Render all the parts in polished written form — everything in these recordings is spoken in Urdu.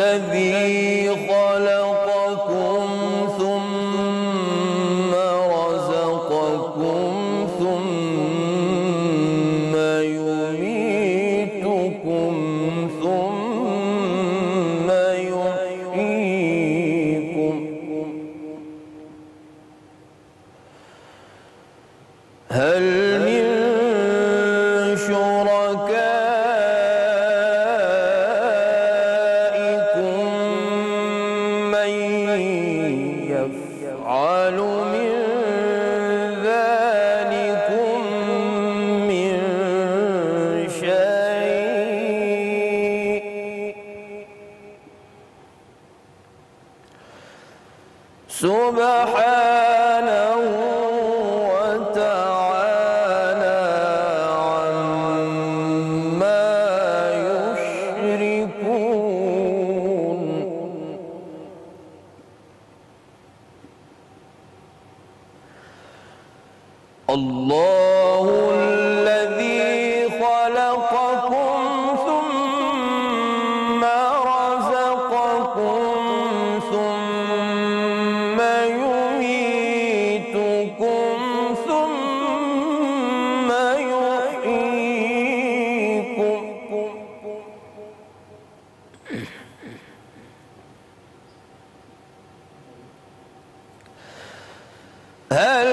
الذي خلقكم ثم رزقكم ثم يميتكم ثم يحييكم هل من يفعل من ذلكم من شيء سبحانه وتعالى عما يشركون. الله الذي خلقكم ثم رزقكم ثم يميتكم ثم يحييكم هل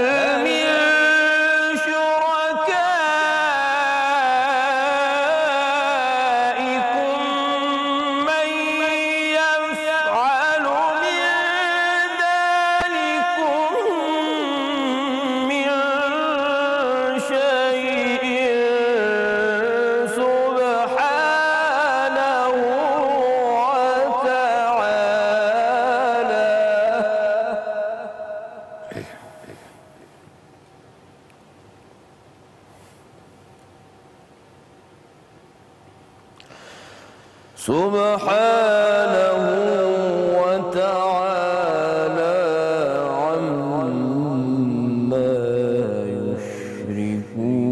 سبحانه وتعالى عما يشركون.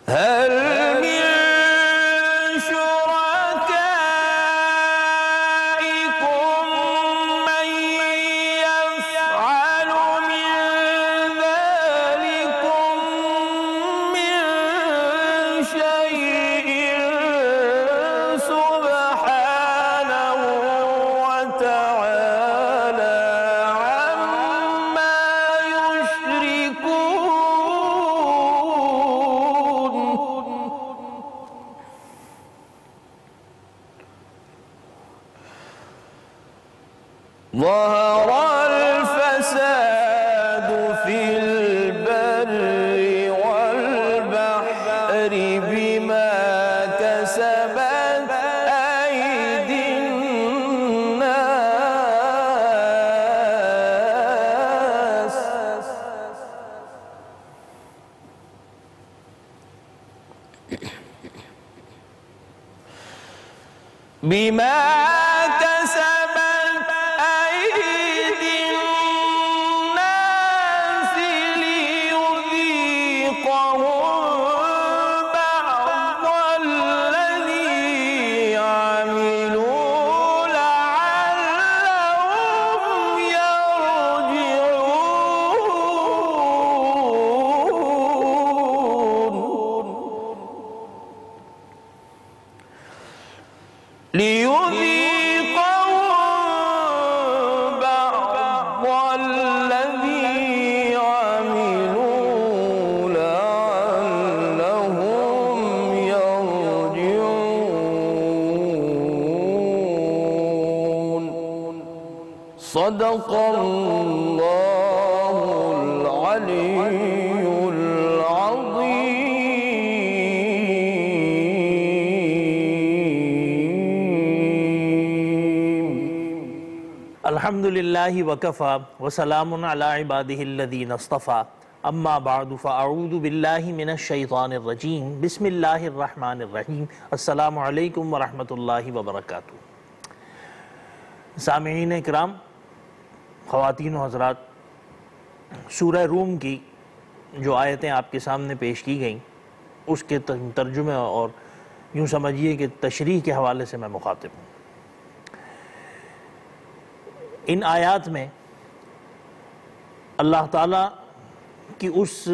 هل من شركائكم من يفعل من ذلكم من شيء سبحانه وتعالى عما يشركون. ظهر الفساد في البر والبحر بما كسبت أيدي الناس بما كسبت أيدي الناس ليذيقهم بعض الذي عملوا لعلهم يرجعون. ليذيقهم بعض الذي عملوا لعلهم يرجعون. صدق الله العلي الحمدللہ وکفا وسلام علی عبادہ الذین اصطفیٰ اما بعد فاعوذ باللہ من الشیطان الرجیم بسم اللہ الرحمن الرحیم السلام علیکم ورحمۃ اللہ وبرکاتہ. سامعین اکرام، خواتین و حضرات، سورہ روم کی جو آیتیں آپ کے سامنے پیش کی گئیں اس کے ترجمے اور یوں سمجھیے کہ تشریح کے حوالے سے میں مخاطب ہوں. ان آیات میں اللہ تعالیٰ کی اس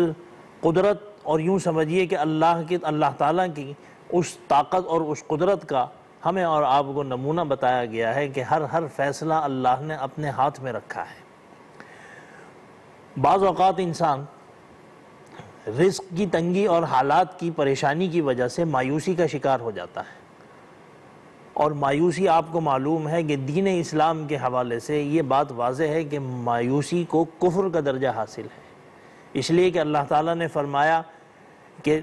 قدرت اور یوں سمجھیے کہ اللہ تعالیٰ کی اس طاقت اور اس قدرت کا ہمیں اور آپ کو نمونہ بتایا گیا ہے کہ ہر فیصلہ اللہ نے اپنے ہاتھ میں رکھا ہے. بعض اوقات انسان رزق کی تنگی اور حالات کی پریشانی کی وجہ سے مایوسی کا شکار ہو جاتا ہے، اور مایوسی آپ کو معلوم ہے کہ دین اسلام کے حوالے سے یہ بات واضح ہے کہ مایوسی کو کفر کا درجہ حاصل ہے. اس لیے کہ اللہ تعالیٰ نے فرمایا کہ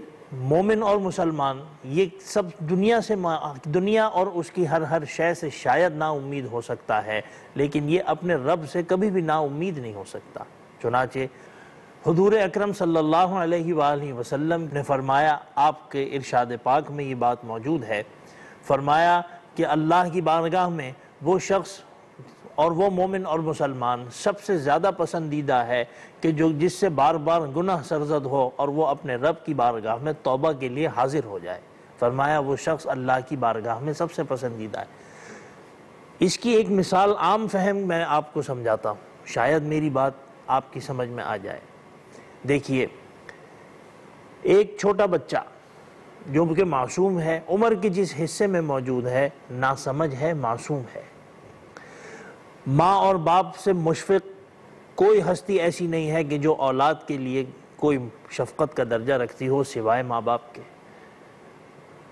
مومن اور مسلمان یہ سب دنیا اور اس کی ہر شے سے شاید نا امید ہو سکتا ہے، لیکن یہ اپنے رب سے کبھی بھی نا امید نہیں ہو سکتا. چنانچہ حضور اکرم صلی اللہ علیہ وآلہ وسلم نے فرمایا، آپ کے ارشاد پاک میں یہ بات موجود ہے، فرمایا کہ اللہ کی بارگاہ میں وہ شخص اور وہ مومن اور مسلمان سب سے زیادہ پسندیدہ ہے کہ جس سے بار بار گناہ سرزد ہو اور وہ اپنے رب کی بارگاہ میں توبہ کے لیے حاضر ہو جائے. فرمایا وہ شخص اللہ کی بارگاہ میں سب سے پسندیدہ ہے. اس کی ایک مثال عام فہم میں آپ کو سمجھاتا ہوں، شاید میری بات آپ کی سمجھ میں آ جائے. دیکھیے، ایک چھوٹا بچہ جو کہ معصوم ہے، عمر کے جس حصے میں موجود ہے، ناسمجھ ہے، معصوم ہے. ماں اور باپ سے مشفق کوئی ہستی ایسی نہیں ہے کہ جو اولاد کے لیے کوئی شفقت کا درجہ رکھتی ہو سوائے ماں باپ کے.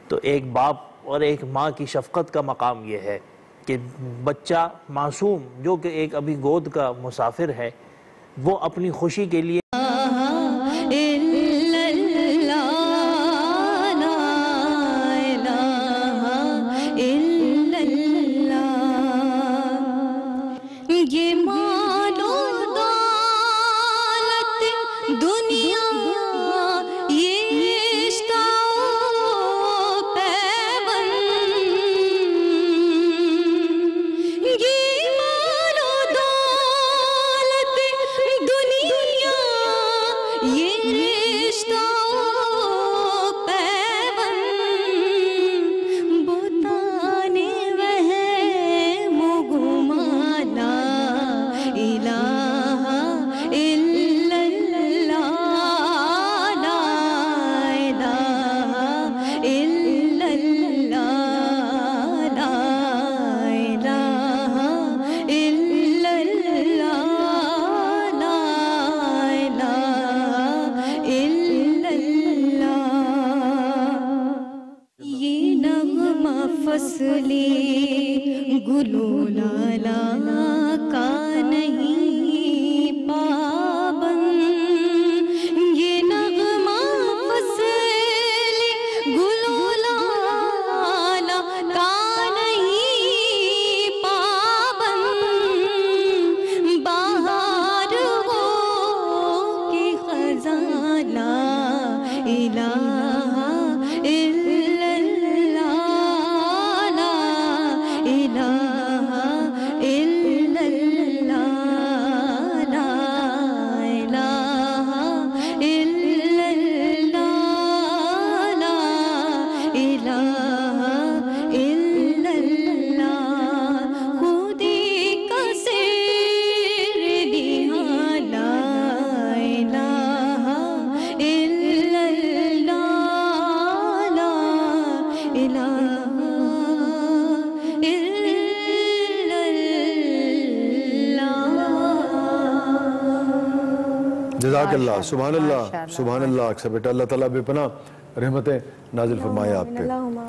تو ایک باپ اور ایک ماں کی شفقت کا مقام یہ ہے کہ بچہ معصوم جو کہ ایک ابھی گود کا مسافر ہے، وہ اپنی خوشی کے لیے فصلی گلو لالا کا نہیں پابند، یہ نغمہ فصلی گلو لالا کا نہیں پابند، بہار ہو کے خزاں لا الہ الا اللہ، لا الہ الا اللہ، لا الہ الا اللہ، لا الہ الا اللہ، خودی کا سر دیا لا الہ الا اللہ، لا الہ الا اللہ۔ جزاک اللہ، سبحان اللہ، سبحان اللہ۔ اکثر بیٹا اللہ تعالیٰ بے پناہ رحمتیں نازل فرمائے آپ پہ،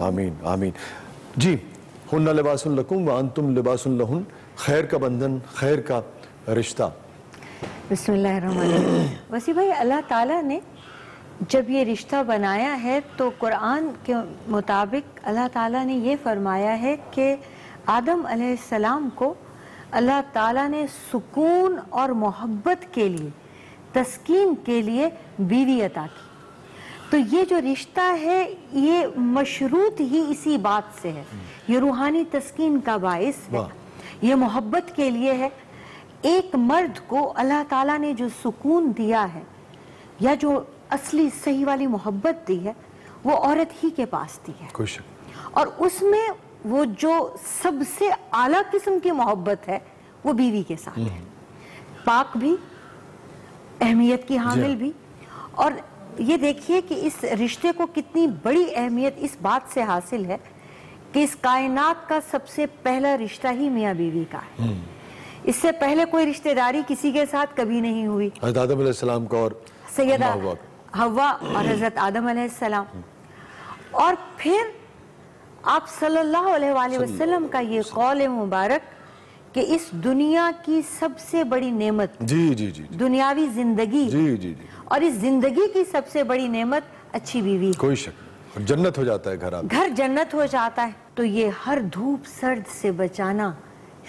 آمین آمین۔ جی، ہن لباس لکم وانتم لباس لہن، خیر کا بندھن، خیر کا رشتہ۔ بسم اللہ الرحمن الرحیم۔ وسیع بھائی، اللہ تعالیٰ نے جب یہ رشتہ بنایا ہے تو قرآن کے مطابق اللہ تعالیٰ نے یہ فرمایا ہے کہ آدم علیہ السلام کو اللہ تعالیٰ نے سکون اور محبت کے لیے، تسکین کے لیے بیوی عطا کی۔ تو یہ جو رشتہ ہے یہ مشروط ہی اسی بات سے ہے، یہ روحانی تسکین کا باعث ہے، یہ محبت کے لیے ہے۔ ایک مرد کو اللہ تعالیٰ نے جو سکون دیا ہے یا جو اصلی صحیح والی محبت دی ہے وہ عورت ہی کے پاس دی ہے، خوش، اور اس میں وہ جو سب سے اعلیٰ قسم کی محبت ہے وہ بیوی کے ساتھ ہے، پاک بھی، اہمیت کی حامل بھی۔ اور یہ دیکھیے کہ اس رشتے کو کتنی بڑی اہمیت اس بات سے حاصل ہے کہ اس کائنات کا سب سے پہلا رشتہ ہی میاں بیوی کا ہے، اس سے پہلے کوئی رشتہ داری کسی کے ساتھ کبھی نہیں ہوئی، حضرت آدم علیہ السلام کا اور سیدہ حوا کا۔ حوا اور حضرت آدم علیہ السلام، اور پھر آپ صلی اللہ علیہ وآلہ وسلم کا یہ قول مبارک کہ اس دنیا کی سب سے بڑی نعمت جی جی جی دنیاوی زندگی، جی جی جی، اور اس زندگی کی سب سے بڑی نعمت اچھی بیوی ہے۔ کوئی شک نہیں، اور جنت ہو جاتا ہے گھر آپ، گھر جنت ہو جاتا ہے۔ تو یہ ہر دھوپ سرد سے بچانا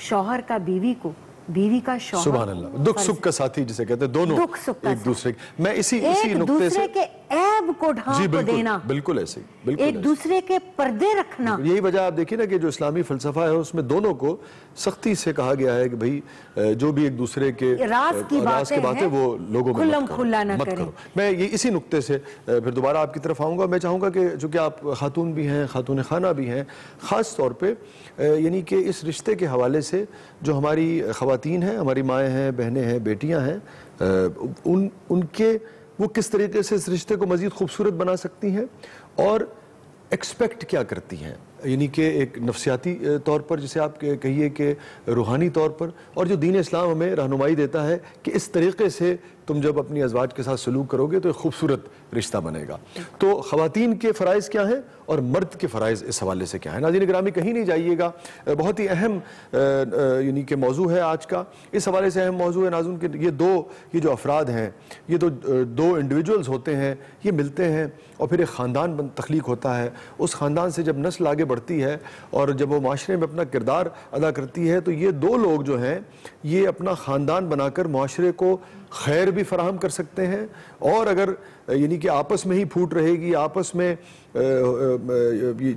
شوہر کا بیوی کو، بیوی کا شوہر، سبحان اللہ، دکھ سکھ کا ساتھی جسے کہتے ہیں، دونوں دکھ سکھ کا ایک دوسرے میں اسی ایک نقطے سے دوسرے کے عیب کو جی ڈھانپ بالکل دینا، بالکل ایسے ہی، بالکل ایک ایسے ہی۔ دوسرے کے پردے رکھنا۔ یہی وجہ آپ دیکھیں نا کہ جو اسلامی فلسفہ ہے اس میں دونوں کو سختی سے کہا گیا ہے کہ بھئی جو بھی ایک دوسرے کے راز کی باتیں وہ لوگوں میں کھلم مت کرو، کھلا نہ مت کریں۔ کرو۔ میں یہ اسی نقطے سے پھر دوبارہ آپ کی طرف آؤں گا۔ میں چاہوں گا کہ چونکہ آپ خاتون بھی ہیں، خاتون خانہ بھی ہیں، خاص طور پہ یعنی کہ اس رشتے کے حوالے سے جو ہماری خواتین ہیں، ہماری مائیں ہیں، بہنیں ہیں، بیٹیاں ہیں، ان کے وہ کس طریقے سے اس رشتے کو مزید خوبصورت بنا سکتی ہیں اور ایکسپیکٹ کیا کرتی ہیں، یعنی کہ ایک نفسیاتی طور پر جسے آپ کہیے کہ روحانی طور پر، اور جو دین اسلام ہمیں رہنمائی دیتا ہے کہ اس طریقے سے تم جب اپنی ازواج کے ساتھ سلوک کرو گے تو ایک خوبصورت رشتہ بنے گا۔ تو خواتین کے فرائض کیا ہیں اور مرد کے فرائض اس حوالے سے کیا ہیں؟ ناظرین گرامی کہیں نہیں جائیے گا، بہت ہی اہم یعنی کہ موضوع ہے آج کا۔ اس حوالے سے اہم موضوع ہے ناظرین کہ یہ جو افراد ہیں، یہ دو انڈیویجولز ہوتے ہیں، یہ ملتے ہیں اور پھر ایک خاندان تخلیق ہوتا ہے۔ اس خاندان سے جب نسل آگے بڑھتی ہے اور جب وہ معاشرے میں اپنا کردار ادا کرتی ہے تو یہ دو لوگ جو ہیں یہ اپنا خاندان بنا کر معاشرے کو خیر بھی فراہم کر سکتے ہیں، اور اگر یعنی کہ آپس میں ہی پھوٹ رہے گی، آپس میں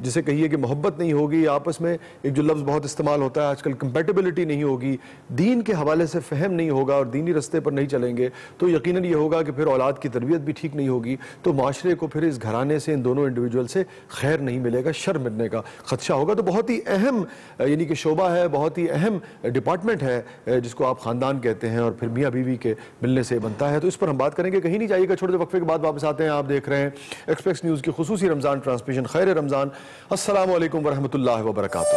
جسے کہیے کہ محبت نہیں ہوگی، آپس میں ایک جو لفظ بہت استعمال ہوتا ہے آج کل کمپیٹیبلٹی نہیں ہوگی، دین کے حوالے سے فہم نہیں ہوگا اور دینی رستے پر نہیں چلیں گے تو یقیناً یہ ہوگا کہ پھر اولاد کی تربیت بھی ٹھیک نہیں ہوگی، تو معاشرے کو پھر اس گھرانے سے ان دونوں انڈیویجول سے خیر نہیں ملے گا، شر ملنے کا خدشہ ہوگا۔ تو بہت ہی اہم یعنی کہ شعبہ ہے، بہت ہی اہم ڈپارٹمنٹ ہے جس کو آپ خاندان کہتے ہیں اور پھر میاں بیوی کے ملنے سے بنتا ہے۔ تو اس پر ہم بات کریں گے، کہیں نہیں جائیے گا، چھوٹے سے وقفے کے بعد واپس آتے ہیں۔ آپ دیکھ رہے ہیں ایکسپریس نیوز کی خصوصی رمضان ٹرانسمیشن، خیر رمضان۔ السلام علیکم ورحمۃ اللہ وبرکاتہ۔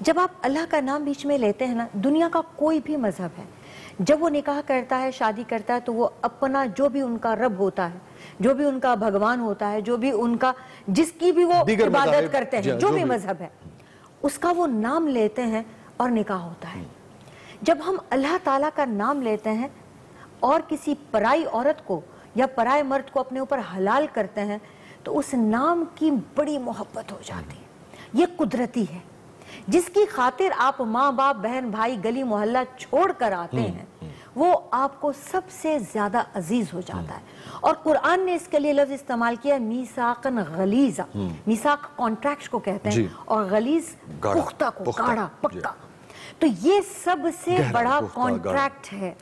جب آپ اللہ کا نام بیچ میں لیتے ہیں نا، دنیا کا کوئی بھی مذہب ہے جب وہ نکاح کرتا ہے، شادی کرتا ہے، تو وہ اپنا جو بھی ان کا رب ہوتا ہے، جو بھی ان کا بھگوان ہوتا ہے، جو بھی ان کا جس کی بھی وہ عبادت کرتے ہیں، جو بھی مذہب ہے، اس کا وہ نام لیتے ہیں اور نکاح ہوتا ہے۔ جب ہم اللہ تعالیٰ کا نام لیتے ہیں اور کسی پرائی عورت کو یا پرائے مرد کو اپنے اوپر حلال کرتے ہیں تو اس نام کی بڑی محبت ہو جاتی ہے۔ یہ قدرتی ہے، جس کی خاطر آپ ماں باپ بہن بھائی گلی محلہ چھوڑ کر آتے ہیں، وہ آپ کو سب سے زیادہ عزیز ہو جاتا ہے۔ اور قرآن نے اس کے لیے لفظ استعمال کیا میثاقاً غلیظا۔ میثاق کانٹریکٹ کو کہتے ہیں اور غلیظ پختہ کو، گاڑھا، پکا۔ تو یہ سب سے بڑا کانٹریکٹ ہے۔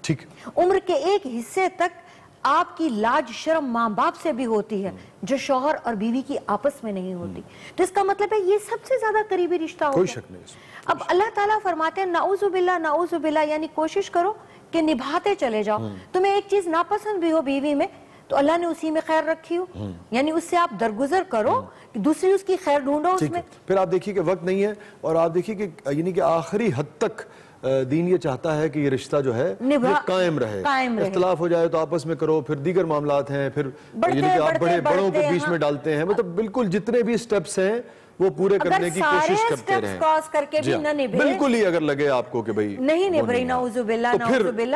عمر کے ایک حصے تک آپ کی لاج شرم ماں باپ سے بھی ہوتی ہے جو شوہر اور بیوی کی آپس میں نہیں ہوتی۔ تو اس کا مطلب ہے یہ سب سے زیادہ قریبی رشتہ ہوتا ہے۔ کوئی شک نہیں۔ اب اللہ تعالیٰ فرماتے ہیں نعوذ باللہ، یعنی کوشش کرو کہ نبھاتے چلے جاؤ۔ تمہیں ایک چیز ناپسند بھی ہو بیوی میں تو اللہ نے اسی میں خیر رکھی ہو، یعنی اس سے آپ درگزر کرو، دوسری اس کی خیر ڈھونڈو اس میں۔ پھر آپ دیکھیے کہ وقت نہیں ہے، اور آپ دیکھیے کہ یعنی کہ آخری حد تک دین یہ چاہتا ہے کہ یہ رشتہ جو ہے یہ قائم رہے۔ اختلاف ہو جائے تو آپس میں کرو، پھر دیگر معاملات ہیں، پھر یعنی کہ آپ بڑوں کو بیچ میں ڈالتے ہیں، مطلب بالکل جتنے بھی سٹیپس ہیں وہ پورے کرنے کی کوشش کرتے رہیں۔ کراس کر کے بھی نہ نبھے، بالکل ہی اگر لگے آپ کو کہ بھئی نہیں نبھے، نعوذ باللہ،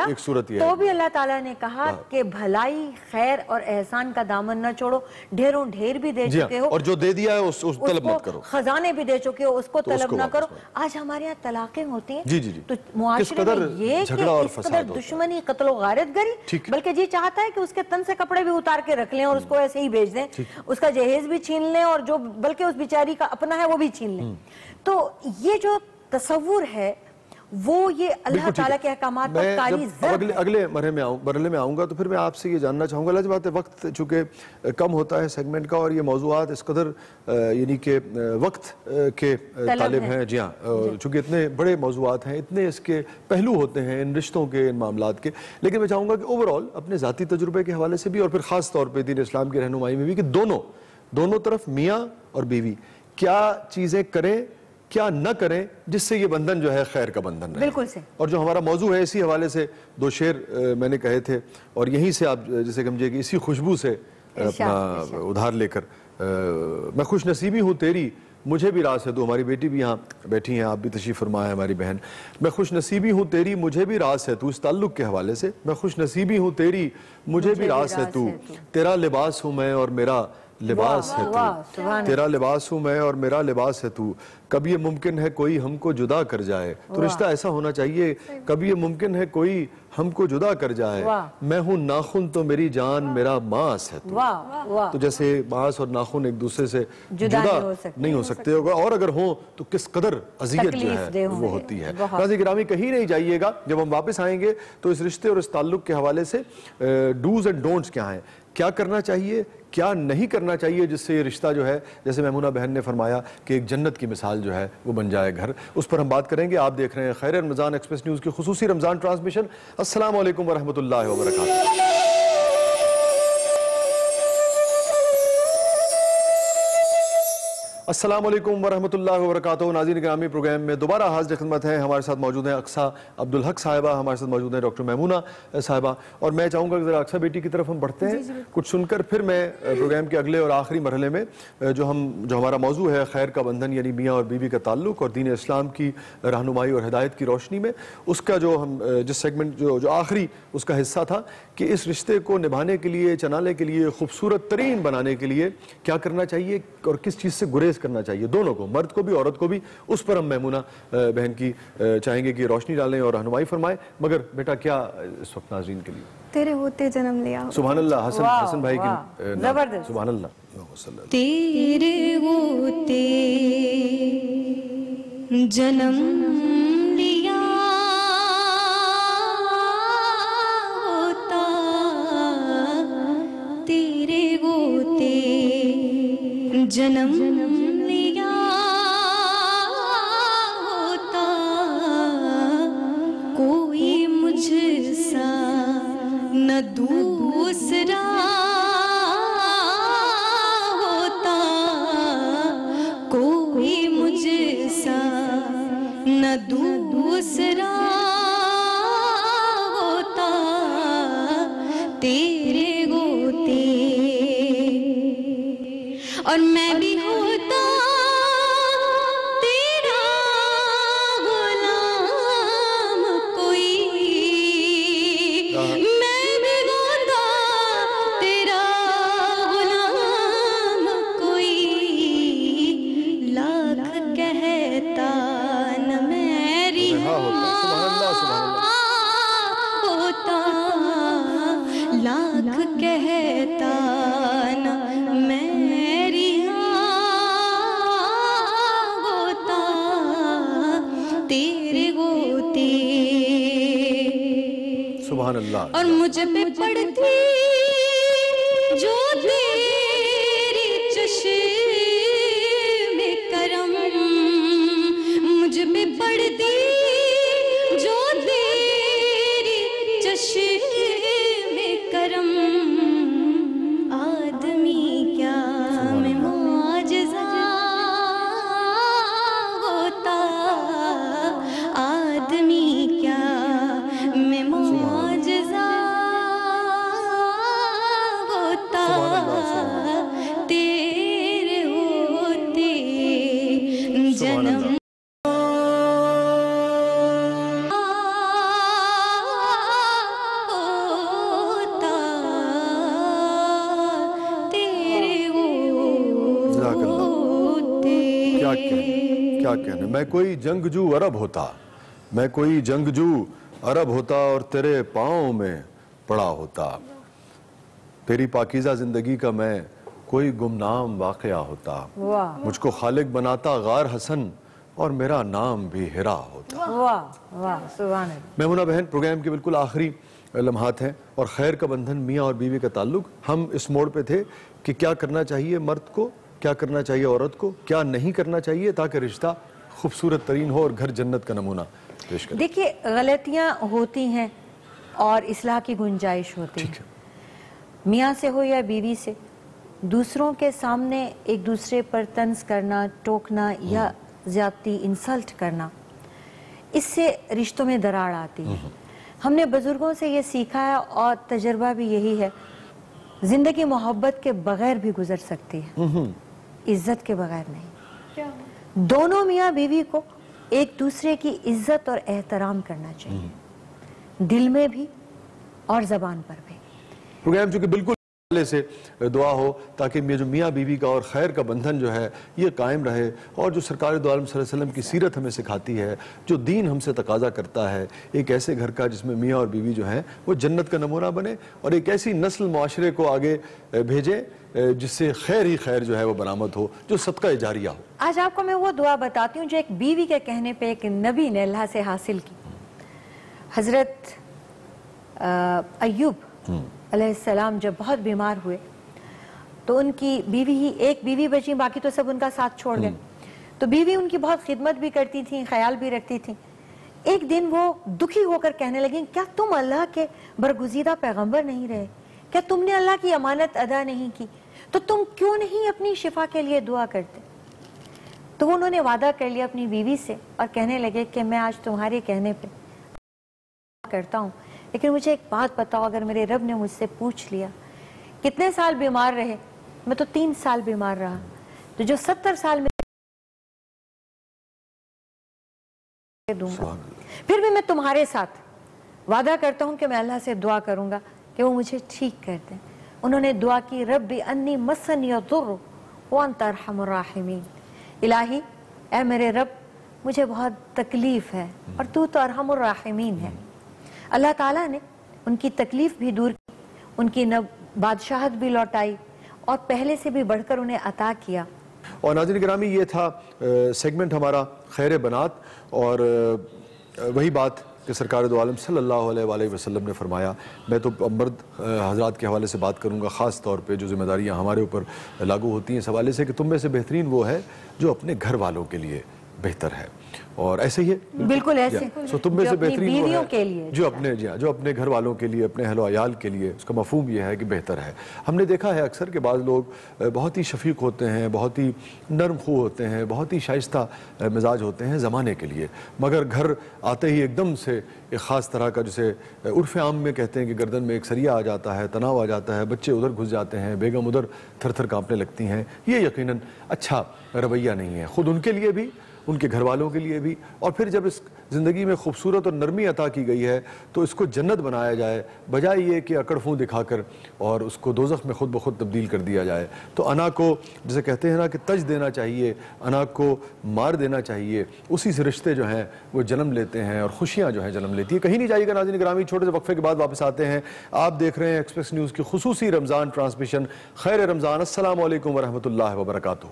ایک صورت یہ ہے، تو بھی اللہ تعالیٰ نے کہا کہ بھلائی خیر اور احسان کا دامن نہ چھوڑو، ڈھیروں ڈھیر بھی دے چکے ہو اور جو دے دیا ہے اس طلب مت کرو، خزانے بھی دے چکے ہو اس کو طلب نہ کرو۔ آج ہمارے یہاں طلاقیں ہوتی ہیں تو معاشرے میں یہ کہ اس قدر دشمنی، قتل و غارت گری، بلکہ جی چاہتا ہے کہ اس کے تن سے کپڑے بھی اتار کے رکھ لیں اور اس کو ایسے ہی بھیج دیں، اس کا جہیز بھی چھین لیں اور جو بلکہ اس بیچاری کا اپنا ہے وہ بھی چھین لیں۔ تو یہ جو تصور ہے وہ یہ اللہ تعالیٰ کے احکامات پر کاری ضرب ہے۔ اگلے مرحلے میں آؤں گا تو پھر میں آپ سے یہ جاننا چاہوں گا، اللہ جب بات ہے وقت چونکہ کم ہوتا ہے سیگمنٹ کا اور یہ موضوعات اس قدر یعنی کہ وقت کے طالب ہیں، جی ہاں، چونکہ اتنے بڑے موضوعات ہیں، اتنے اس کے پہلو ہوتے ہیں ان رشتوں کے، ان معاملات کے، لیکن میں چاہوں گا کہ اوورآل اپنے ذاتی تجربے کے حوالے سے بھی اور پھر خاص طور پہ دین اسلام کی رہنمائی میں بھی کہ دونوں طرف میاں اور بیوی کیا چیزیں کریں، کیا نہ کریں جس سے یہ بندھن جو ہے خیر کا بندھن رہے۔ بالکل سے۔ اور جو ہمارا موضوع ہے اسی حوالے سے دو شعر میں نے کہے تھے اور یہیں سے آپ جسے سمجھے کہ اسی خوشبو سے اپنا ادھار لے کر، میں خوش نصیبی ہوں تیری مجھے بھی راز ہے تو، ہماری بیٹی بھی یہاں بیٹھی ہیں، آپ بھی تشریف فرما ہے ہماری بہن، میں خوش نصیبی ہوں تیری مجھے بھی راز ہے تو، اس تعلق کے حوالے سے میں خوش نصیبی ہوں تیری مجھے بھی راز ہے تو، تیرا لباس ہوں میں اور میرا لباس ہے تو، تیرا لباس ہوں میں اور میرا لباس ہے تو، کبھی یہ ممکن ہے کوئی ہم کو جدا کر جائے، تو رشتہ ایسا ہونا چاہیے، کبھی یہ ممکن ہے کوئی ہم کو جدا کر جائے، میں ہوں ناخن تو میری جان میرا ماس ہے تو جیسے ماس اور ناخن ایک دوسرے سے جدا نہیں ہو سکتے ہوگا، اور اگر ہوں تو کس قدر اذیت جو ہے وہ ہوتی ہے۔ ناظرین گرامی کہیں نہیں جائیے گا، جب ہم واپس آئیں گے تو اس رشتے اور اس تعلق کے حوالے سے ڈوز اینڈ ڈونٹس کیا ہیں، کیا کرنا چاہیے کیا نہیں کرنا چاہیے جس سے یہ رشتہ جو ہے جیسے میمونہ بہن نے فرمایا کہ ایک جنت کی مثال جو ہے وہ بن جائے گھر، اس پر ہم بات کریں گے۔ آپ دیکھ رہے ہیں خیر رمضان ایکسپریس نیوز کی خصوصی رمضان ٹرانسمیشن۔ السلام علیکم ورحمۃ اللہ وبرکاتہ۔ السلام علیکم ورحمۃ اللہ وبرکاتہ۔ ناظرین گرامی پروگرام میں دوبارہ حاضر خدمت ہیں، ہمارے ساتھ موجود ہیں اقصیٰ عبدالحق صاحبہ، ہمارے ساتھ موجود ہیں ڈاکٹر میمونہ صاحبہ، اور میں چاہوں گا کہ ذرا اقصیٰ بیٹی کی طرف ہم بڑھتے ہیں کچھ سن کر، پھر میں پروگرام کے اگلے اور آخری مرحلے میں جو ہمارا موضوع ہے خیر کا بندھن یعنی میاں اور بیوی کا تعلق اور دین اسلام کی رہنمائی اور ہدایت کی روشنی میں، اس کا جو ہم جس سیگمنٹ جو آخری اس کا حصہ تھا کہ اس رشتے کو نبھانے کے لیے، چنانے کے لیے، خوبصورت ترین بنانے کے لیے کیا کرنا چاہیے اور کس چیز سے گریز کرنا چاہیے، دونوں کو، مرد کو بھی عورت کو بھی، اس پر ہم میمونہ بہن کی چاہیں گے کہ روشنی ڈالیں اور رہنمائی فرمائیں۔ مگر بیٹا کیا اس وقت ناظرین کے لیے تیرے ہوتے جنم لیا، سبحان اللہ، حسن بھائی کی زبردست، سبحان اللہ، تیرے ہوتے جنم لیا ہوتا، تیرے ہوتے جنم لیا ہوتا، کوئی مجھ سا نہ دوسرا ہوتا، کوئی مجھ سا اور میں بھی ہوتا تیرا غلام کوئی، میں بھی ہوتا تیرا غلام کوئی، لاکھ کہتا نہ میری ہوتا، لاکھ کہتا نہ میری ہوتا، تیرے ہوتے سبحان اللہ. اور مجھ پہ پڑتی جو تیری چشم کرم، مجھ پہ پڑتی جو تیری چشم کرم، آدمی کیا میں معجزہ ہوتا، آدمی کیا میں معجزہ ہوتا، تیرے ہوتے جنم ہوتا، تیرے جزاک اللہ. ہوتے. کیا کہنا. میں کوئی جنگجو عرب ہوتا، میں کوئی جنگجو عرب ہوتا اور تیرے پاؤں میں پڑا ہوتا، تیری پاکیزہ زندگی کا میں کوئی گمنام واقعہ ہوتا، واہ مجھ کو خالق بناتا غار حسن اور میرا نام بھی ہرا ہوتا. واہ واہ سبحان اللہ. میمونہ بہن، پروگرام کے بالکل آخری لمحات ہیں اور خیر کا بندھن میاں اور بیوی کا تعلق. ہم اس موڑ پہ تھے کہ کیا کرنا چاہیے مرد کو، کیا کرنا چاہیے عورت کو، کیا نہیں کرنا چاہیے تاکہ رشتہ خوبصورت ترین ہو اور گھر جنت کا نمونہ پیش کرے. دیکھیے غلطیاں ہوتی ہیں اور اصلاح کی گنجائش ہوتی ہے، میاں سے ہو یا بیوی سے. دوسروں کے سامنے ایک دوسرے پر طنز کرنا، ٹوکنا یا زیادتی انسلٹ کرنا، اس سے رشتوں میں دراڑ آتی ہے. ہم نے بزرگوں سے یہ سیکھا ہے اور تجربہ بھی یہی ہے، زندگی محبت کے بغیر بھی گزر سکتی ہے، عزت کے بغیر نہیں. دونوں میاں بیوی کو ایک دوسرے کی عزت اور احترام کرنا چاہیے، دل میں بھی اور زبان پر بھی. پروگرام چونکہ بالکل سے دعا ہو تاکہ جو میاں بیوی کا اور خیر کا بندھن جو ہے یہ قائم رہے، اور جو سرکار دو عالم صلی اللہ علیہ وسلم کی سیرت ہمیں سکھاتی ہے، جو دین ہم سے تقاضا کرتا ہے، ایک ایسے گھر کا جس میں میاں اور بیوی جو ہیں وہ جنت کا نمونہ بنے اور ایک ایسی نسل معاشرے کو آگے بھیجے جس سے خیر ہی خیر جو ہے وہ برآمد ہو، جو صدقہ جاریہ ہو. آج آپ کو میں وہ دعا بتاتی ہوں جو ایک بیوی کے کہنے پہ ایک نبی نے اللہ سے حاصل کی. حضرت ایوب علیہ السلام جب بہت بیمار ہوئے تو ان کی بیوی ہی ایک بیوی بچی، باقی تو سب ان کا ساتھ چھوڑ گئے. تو بیوی ان کی بہت خدمت بھی کرتی تھیں، خیال بھی رکھتی تھیں. ایک دن وہ دکھی ہو کر کہنے لگیں، کیا تم اللہ کے برگزیدہ پیغمبر نہیں رہے؟ کیا تم نے اللہ کی امانت ادا نہیں کی؟ تو تم کیوں نہیں اپنی شفا کے لیے دعا کرتے؟ تو انہوں نے وعدہ کر لیا اپنی بیوی سے اور کہنے لگے کہ میں آج تمہارے کہنے پہ کرتا ہوں، لیکن مجھے ایک بات بتاؤ، اگر میرے رب نے مجھ سے پوچھ لیا کتنے سال بیمار رہے؟ میں تو 3 سال بیمار رہا، تو جو 70 سال میں دوں گا، پھر بھی میں تمہارے ساتھ وعدہ کرتا ہوں کہ میں اللہ سے دعا کروں گا کہ وہ مجھے ٹھیک کر دیں. انہوں نے دعا کی، ربی انی مسنی الضر وانت ارحم الراحمین. الہی اے میرے رب مجھے بہت تکلیف ہے اور تو ارحم الراحمین ہے. اللہ تعالیٰ نے ان کی تکلیف بھی دور کی، ان کی بادشاہت بھی لوٹائی اور پہلے سے بھی بڑھ کر انہیں عطا کیا. اور ناظرین گرامی، یہ تھا سیگمنٹ ہمارا خیر بنات، اور وہی بات کہ سرکار دو عالم صلی اللہ علیہ وآلہ وسلم نے فرمایا. میں تو مرد حضرات کے حوالے سے بات کروں گا، خاص طور پہ جو ذمہ داریاں ہمارے اوپر لاگو ہوتی ہیں اس حوالے سے کہ تم میں سے بہترین وہ ہے جو اپنے گھر والوں کے لیے بہتر ہے. اور ایسے ہی ہے بالکل ایسے سو تم میں جو سے اپنی بہترین وہ بیویوں ہے کے لیے جو اپنے گھر والوں کے لیے، اپنے اہل و عیال کے لیے. اس کا مفہوم یہ ہے کہ بہتر ہے. ہم نے دیکھا ہے اکثر کہ بعض لوگ بہت ہی شفیق ہوتے ہیں، بہت ہی نرم خو ہوتے ہیں، بہت ہی شائستہ مزاج ہوتے ہیں زمانے کے لیے، مگر گھر آتے ہی ایک دم سے ایک خاص طرح کا، جسے عرف عام میں کہتے ہیں کہ گردن میں ایک سریا آ جاتا ہے، تناؤ آ جاتا ہے، بچے ادھر گھس جاتے ہیں، بیگم ادھر تھر تھر کانپنے لگتی ہیں. یہ یقیناً اچھا رویہ نہیں ہے، خود ان کے لیے بھی، ان کے گھر والوں کے لیے بھی. اور پھر جب اس زندگی میں خوبصورت اور نرمی عطا کی گئی ہے تو اس کو جنت بنایا جائے، بجائے یہ کہ اکڑ فوں دکھا کر اور اس کو دوزخ میں خود بخود تبدیل کر دیا جائے. تو انا کو جسے کہتے ہیں نا کہ تج دینا چاہیے، انا کو مار دینا چاہیے. اسی سے رشتے جو ہیں وہ جنم لیتے ہیں اور خوشیاں جو ہیں جنم لیتی ہیں. کہیں نہیں جائیے گا ناظرین گرامی، چھوٹے سے وقفے کے بعد واپس آتے ہیں. آپ دیکھ رہے ہیں ایکسپریس نیوز کی خصوصی رمضان ٹرانسمیشن. خیر رمضان. السلام علیکم ورحمۃ اللہ وبرکاتہ.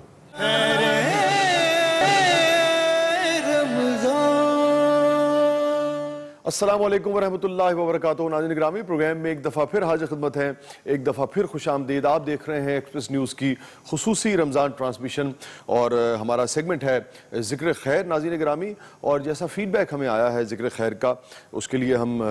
السلام علیکم ورحمۃ اللہ وبرکاتہ. ناظرین گرامی، پروگرام میں ایک دفعہ پھر حاضر خدمت ہیں، ایک دفعہ پھر خوش آمدید. آپ دیکھ رہے ہیں ایکسپریس نیوز کی خصوصی رمضان ٹرانسمیشن اور ہمارا سیگمنٹ ہے ذکر خیر. ناظرین گرامی، اور جیسا فیڈ بیک ہمیں آیا ہے ذکر خیر کا، اس کے لیے ہم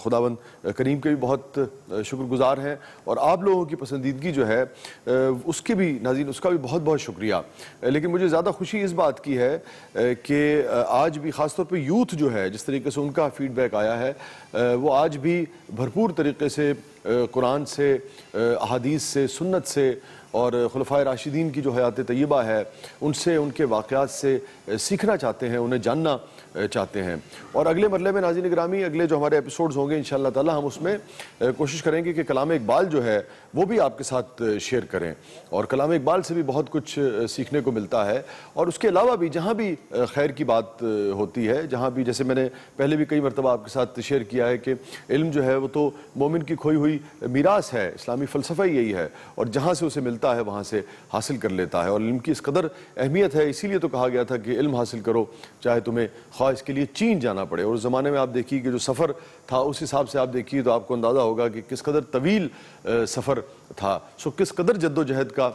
خداوند کریم کے بھی بہت شکر گزار ہیں، اور آپ لوگوں کی پسندیدگی جو ہے اس کے بھی ناظرین اس کا بھی بہت بہت شکریہ. لیکن مجھے زیادہ خوشی اس بات کی ہے کہ آج بھی خاص طور پہ یوتھ جو ہے، جس طریقے سے ان کا فیڈ بیک آیا ہے، وہ آج بھی بھرپور طریقے سے قرآن سے، احادیث سے، سنت سے اور خلفائے راشدین کی جو حیات طیبہ ہے ان سے، ان کے واقعات سے سیکھنا چاہتے ہیں، انہیں جاننا چاہتے ہیں. اور اگلے مرحلے میں ناظرین گرامی، اگلے جو ہمارے ایپیسوڈز ہوں گے انشاءاللہ تعالی، ہم اس میں کوشش کریں گے کہ کلام اقبال جو ہے وہ بھی آپ کے ساتھ شیئر کریں. اور کلام اقبال سے بھی بہت کچھ سیکھنے کو ملتا ہے. اور اس کے علاوہ بھی جہاں بھی خیر کی بات ہوتی ہے، جہاں بھی، جیسے میں نے پہلے بھی کئی مرتبہ آپ کے ساتھ شیئر کیا ہے کہ علم جو ہے وہ تو مومن کی کھوئی ہوئی میراث ہے، اسلامی فلسفہ ہی یہی ہے، اور جہاں سے اسے ملتا ہے وہاں سے حاصل کر لیتا ہے. اور علم کی اس قدر اہمیت ہے، اسی لیے تو کہا گیا تھا کہ علم حاصل کرو چاہے تمہیں خواہ اس کے لیے چین جانا پڑے. اور اس زمانے میں آپ دیکھیے کہ جو سفر تھا اس حساب سے آپ دیکھیے تو آپ کو اندازہ ہوگا کہ کس قدر طویل سفر تھا. سو کس قدر جد و جہد کا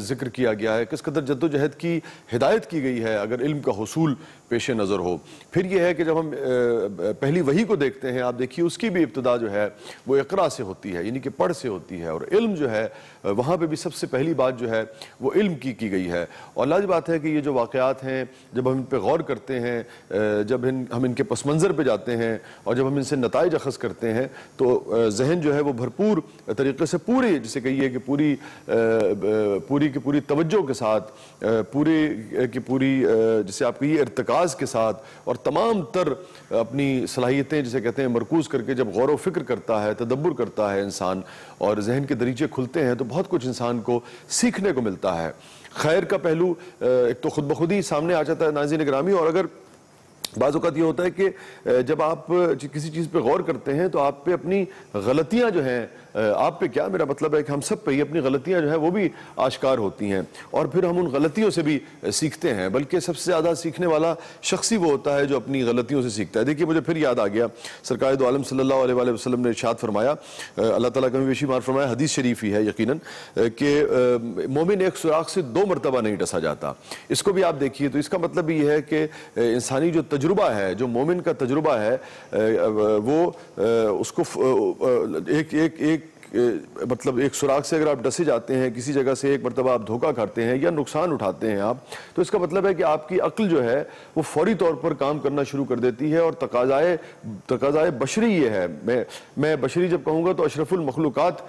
ذکر کیا گیا ہے، کس قدر جد و جہد کی ہدایت کی گئی ہے اگر علم کا حصول پیش نظر ہو. پھر یہ ہے کہ جب ہم پہلی وحی کو دیکھتے ہیں، آپ دیکھیے اس کی بھی ابتدا جو ہے وہ اقرا سے ہوتی ہے، یعنی کہ پڑھ سے ہوتی ہے. اور علم جو ہے وہاں پہ بھی سب سے پہلی بات جو ہے وہ علم کی گئی ہے. اور لازم بات ہے کہ یہ جو واقعات ہیں، جب ہم ان پہ غور کرتے ہیں، جب ہم ان کے پس منظر پہ جاتے ہیں اور جب ہم ان سے نتائج اخذ کرتے ہیں تو ذہن جو ہے وہ بھرپور طریقے سے پوری، جسے کہیے کہ پوری کی پوری توجہ کے ساتھ، پوری کی پوری جسے آپ کہیے ارتکاز کے ساتھ اور تمام تر اپنی صلاحیتیں جسے کہتے ہیں مرکوز کر کے جب غور و فکر کرتا ہے، تدبر کرتا ہے انسان، اور ذہن کے دریچے کھلتے ہیں تو بہت کچھ انسان کو سیکھنے کو ملتا ہے. خیر کا پہلو ایک تو خود بخود ہی سامنے آ جاتا ہے ناظرین گرامی. اور اگر بعض اوقات یہ ہوتا ہے کہ جب آپ کسی چیز پہ غور کرتے ہیں تو آپ پہ اپنی غلطیاں جو ہیں، آپ پہ کیا، میرا مطلب ہے کہ ہم سب پہ ہی اپنی غلطیاں جو ہیں وہ بھی آشکار ہوتی ہیں، اور پھر ہم ان غلطیوں سے بھی سیکھتے ہیں. بلکہ سب سے زیادہ سیکھنے والا شخصی وہ ہوتا ہے جو اپنی غلطیوں سے سیکھتا ہے. دیکھیے مجھے پھر یاد آ گیا، سرکار دو عالم صلی اللہ علیہ وآلہ وسلم نے ارشاد فرمایا، اللہ تعالیٰ کا بھی شمار فرمایا، حدیث شریف ہی ہے یقیناً، کہ مومن ایک سوراخ سے 2 مرتبہ نہیں ڈسا جاتا. اس کو بھی آپ دیکھیے تو اس کا مطلب یہ ہے کہ انسانی جو تجربہ ہے، جو مومن کا تجربہ ہے، وہ اس کو مطلب ایک سوراخ سے اگر آپ ڈسے جاتے ہیں، کسی جگہ سے ایک مرتبہ آپ دھوکہ کھاتے ہیں یا نقصان اٹھاتے ہیں آپ، تو اس کا مطلب ہے کہ آپ کی عقل جو ہے وہ فوری طور پر کام کرنا شروع کر دیتی ہے. اور تقاضائے بشری یہ ہے، میں بشری جب کہوں گا تو اشرف المخلوقات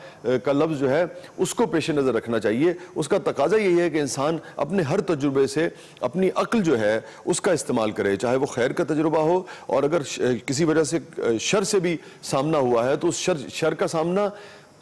کا لفظ جو ہے اس کو پیش نظر رکھنا چاہیے. اس کا تقاضا یہی ہے کہ انسان اپنے ہر تجربے سے اپنی عقل جو ہے اس کا استعمال کرے، چاہے وہ خیر کا تجربہ ہو، اور اگر کسی وجہ سے شر سے بھی سامنا ہوا ہے تو اس شر کا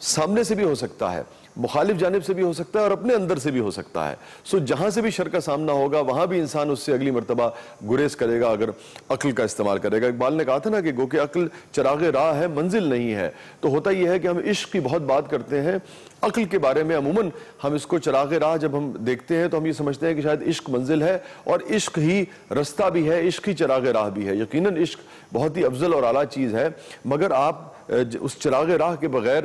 سامنے سے بھی ہو سکتا ہے، مخالف جانب سے بھی ہو سکتا ہے، اور اپنے اندر سے بھی ہو سکتا ہے. سو جہاں سے بھی شر کا سامنا ہوگا وہاں بھی انسان اس سے اگلی مرتبہ گریز کرے گا اگر عقل کا استعمال کرے گا. اقبال نے کہا تھا نا کہ گو کہ عقل چراغ راہ ہے، منزل نہیں ہے. تو ہوتا یہ ہے کہ ہم عشق کی بہت بات کرتے ہیں، عقل کے بارے میں عموماً ہم اس کو چراغ راہ جب ہم دیکھتے ہیں تو ہم یہ سمجھتے ہیں کہ شاید عشق منزل ہے، اور عشق ہی رستہ بھی ہے، عشق ہی چراغ راہ بھی ہے. یقیناً عشق بہت ہی افضل اور اعلیٰ چیز ہے، مگر آپ اس چراغ راہ کے بغیر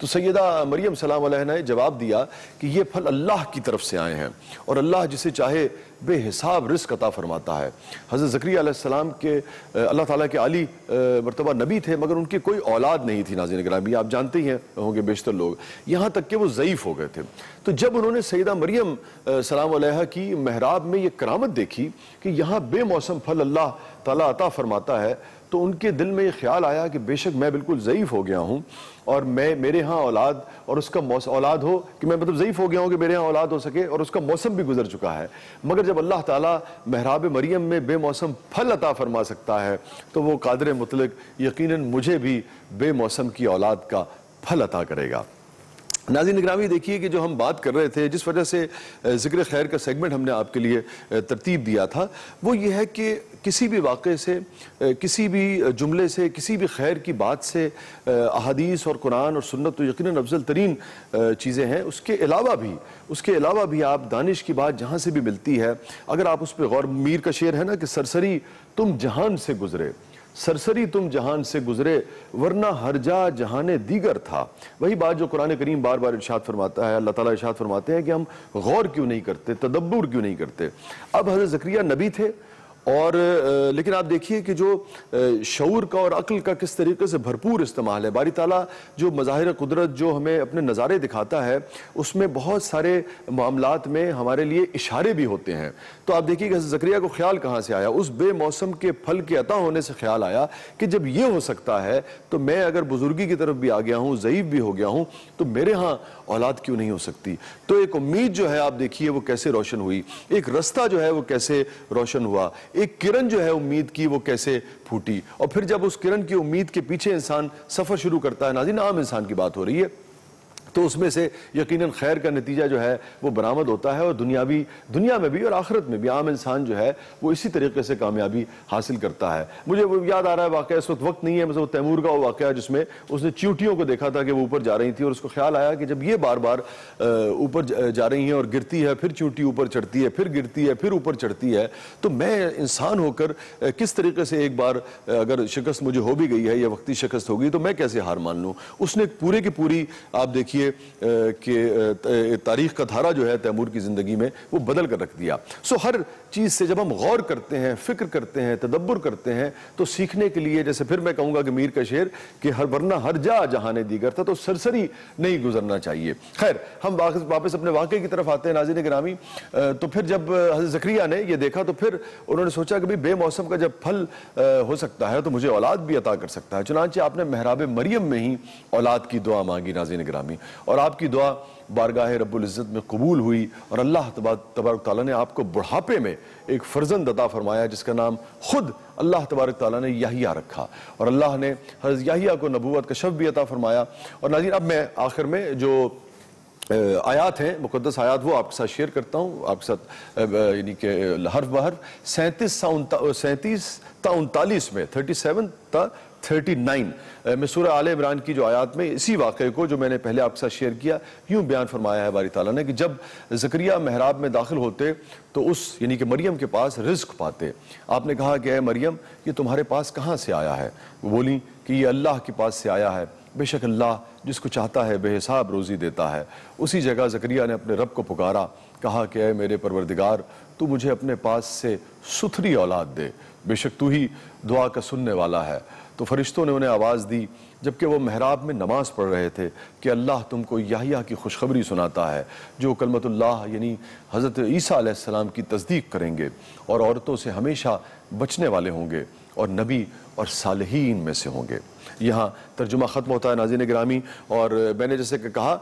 تو سیدہ مریم سلام علیہ نے جواب دیا کہ یہ پھل اللہ کی طرف سے آئے ہیں اور اللہ جسے چاہے بے حساب رزق عطا فرماتا ہے۔ حضرت زکریا علیہ السلام کے اللہ تعالیٰ کے عالی مرتبہ نبی تھے، مگر ان کی کوئی اولاد نہیں تھی ناظرین گرامی، آپ جانتے ہی ہوں گے بیشتر لوگ، یہاں تک کہ وہ ضعیف ہو گئے تھے۔ تو جب انہوں نے سیدہ مریم سلام علیہ کی محراب میں یہ کرامت دیکھی کہ یہاں بے موسم پھل اللہ تعالیٰ عطا فرماتا ہے، تو ان کے دل میں یہ خیال آیا کہ بے شک میں بالکل ضعیف ہو گیا ہوں اور میرے ہاں اولاد اور اس کا اولاد ہو کہ میں مطلب ضعیف ہو گیا ہوں کہ میرے ہاں اولاد ہو سکے اور اس کا موسم بھی گزر چکا ہے، مگر جب اللہ تعالیٰ محراب مریم میں بے موسم پھل عطا فرما سکتا ہے تو وہ قادر مطلق یقیناً مجھے بھی بے موسم کی اولاد کا پھل عطا کرے گا۔ ناظرین گرامی دیکھیے کہ جو ہم بات کر رہے تھے، جس وجہ سے ذکر خیر کا سیگمنٹ ہم نے آپ کے لیے ترتیب دیا تھا، وہ یہ ہے کہ کسی بھی واقعے سے، کسی بھی جملے سے، کسی بھی خیر کی بات سے احادیث اور قرآن اور سنت تو یقیناً افضل ترین چیزیں ہیں، اس کے علاوہ بھی آپ دانش کی بات جہاں سے بھی ملتی ہے اگر آپ اس پہ غور، میر کا شعر ہے نا کہ سرسری تم جہان سے گزرے، سرسری تم جہان سے گزرے ورنہ ہر جا جہان دیگر تھا، وہی بات جو قرآن کریم بار بار ارشاد فرماتا ہے، اللہ تعالیٰ ارشاد فرماتے ہیں کہ ہم غور کیوں نہیں کرتے، تدبر کیوں نہیں کرتے۔ اب حضرت زکریا نبی تھے اور لیکن آپ دیکھیے کہ جو شعور کا اور عقل کا کس طریقے سے بھرپور استعمال ہے۔ باری تعالیٰ جو مظاہر قدرت جو ہمیں اپنے نظارے دکھاتا ہے اس میں بہت سارے معاملات میں ہمارے لیے اشارے بھی ہوتے ہیں۔ تو آپ دیکھیے کہ حضرت زکریا کو خیال کہاں سے آیا؟ اس بے موسم کے پھل کے عطا ہونے سے خیال آیا کہ جب یہ ہو سکتا ہے تو میں اگر بزرگی کی طرف بھی آ گیا ہوں، ضعیف بھی ہو گیا ہوں، تو میرے ہاں اولاد کیوں نہیں ہو سکتی؟ تو ایک امید جو ہے آپ دیکھیے وہ کیسے روشن ہوئی، ایک رستہ جو ہے وہ کیسے روشن ہوا، ایک کرن جو ہے امید کی وہ کیسے پھوٹی، اور پھر جب اس کرن کی امید کے پیچھے انسان سفر شروع کرتا ہے، ناظرین عام انسان کی بات ہو رہی ہے، تو اس میں سے یقیناً خیر کا نتیجہ جو ہے وہ برآمد ہوتا ہے، اور دنیا میں بھی اور آخرت میں بھی عام انسان جو ہے وہ اسی طریقے سے کامیابی حاصل کرتا ہے۔ مجھے وہ یاد آ رہا ہے واقعہ، اس وقت نہیں ہے، مثلا تیمور کا وہ واقعہ جس میں اس نے چیونٹیوں کو دیکھا تھا کہ وہ اوپر جا رہی تھی، اور اس کو خیال آیا کہ جب یہ بار بار اوپر جا رہی ہیں اور گرتی ہے، پھر چیونٹی اوپر چڑھتی ہے، پھر گرتی ہے، پھر اوپر چڑھتی ہے، تو میں انسان ہو کر کس طریقے سے ایک بار اگر شکست مجھے ہو بھی گئی ہے یا وقتی شکست ہوگی تو میں کیسے ہار مان لوں؟ اس نے پورے کی پوری آپ دیکھیے کہ تاریخ کا دھارا جو ہے تیمور کی زندگی میں وہ بدل کر رکھ دیا۔ سو ہر چیز سے جب ہم غور کرتے ہیں، فکر کرتے ہیں، تدبر کرتے ہیں، تو سیکھنے کے لیے، جیسے پھر میں کہوں گا کہ میر کا شعر کہ ورنہ ہر جا جہان دیگر تھا، تو سرسری نہیں گزرنا چاہیے۔ خیر، ہم واپس اپنے واقعے کی طرف آتے ہیں ناظرین گرامی۔ تو پھر جب حضرت زکریا نے یہ دیکھا تو پھر انہوں نے سوچا کہ بے موسم کا جب پھل ہو سکتا ہے تو مجھے اولاد بھی عطا کر سکتا ہے، چنانچہ آپ نے محراب مریم میں ہی اولاد کی دعا مانگی ناظرین گرامی، اور آپ کی دعا بارگاہ رب العزت میں قبول ہوئی، اور اللہ تبارک تعالیٰ نے آپ کو بڑھاپے میں ایک فرزند عطا فرمایا جس کا نام خود اللہ تبارک تعالیٰ نے یحییٰ رکھا، اور اللہ نے حضرت یحییٰ کو نبوت کا شرف بھی عطا فرمایا۔ اور ناظرین اب میں آخر میں جو آیات ہیں، مقدس آیات، وہ آپ کے ساتھ شیئر کرتا ہوں آپ کے ساتھ، یعنی کہ حرف بحرف 37 تا 39 میں 37 تا 39 میں سورہ آل عمران کی جو آیات میں اسی واقعے کو جو میں نے پہلے آپ کے ساتھ شیئر کیا یوں بیان فرمایا ہے باری تعالیٰ نے کہ جب زکریا محراب میں داخل ہوتے تو یعنی کہ مریم کے پاس رزق پاتے۔ آپ نے کہا کہ اے مریم یہ تمہارے پاس کہاں سے آیا ہے؟ وہ بولی کہ یہ اللہ کے پاس سے آیا ہے، بے شک اللہ جس کو چاہتا ہے بے حساب روزی دیتا ہے۔ اسی جگہ زکریا نے اپنے رب کو پکارا، کہا کہ اے میرے پروردگار تو مجھے اپنے پاس سے ستھری اولاد دے، بے شک تو ہی دعا کا سننے والا ہے۔ تو فرشتوں نے انہیں آواز دی جبکہ وہ محراب میں نماز پڑھ رہے تھے کہ اللہ تم کو یحییٰ کی خوشخبری سناتا ہے جو کلمت اللہ یعنی حضرت عیسیٰ علیہ السلام کی تصدیق کریں گے اور عورتوں سے ہمیشہ بچنے والے ہوں گے اور نبی اور صالحین میں سے ہوں گے۔ یہاں ترجمہ ختم ہوتا ہے ناظرین گرامی، اور میں نے جیسے کہ کہا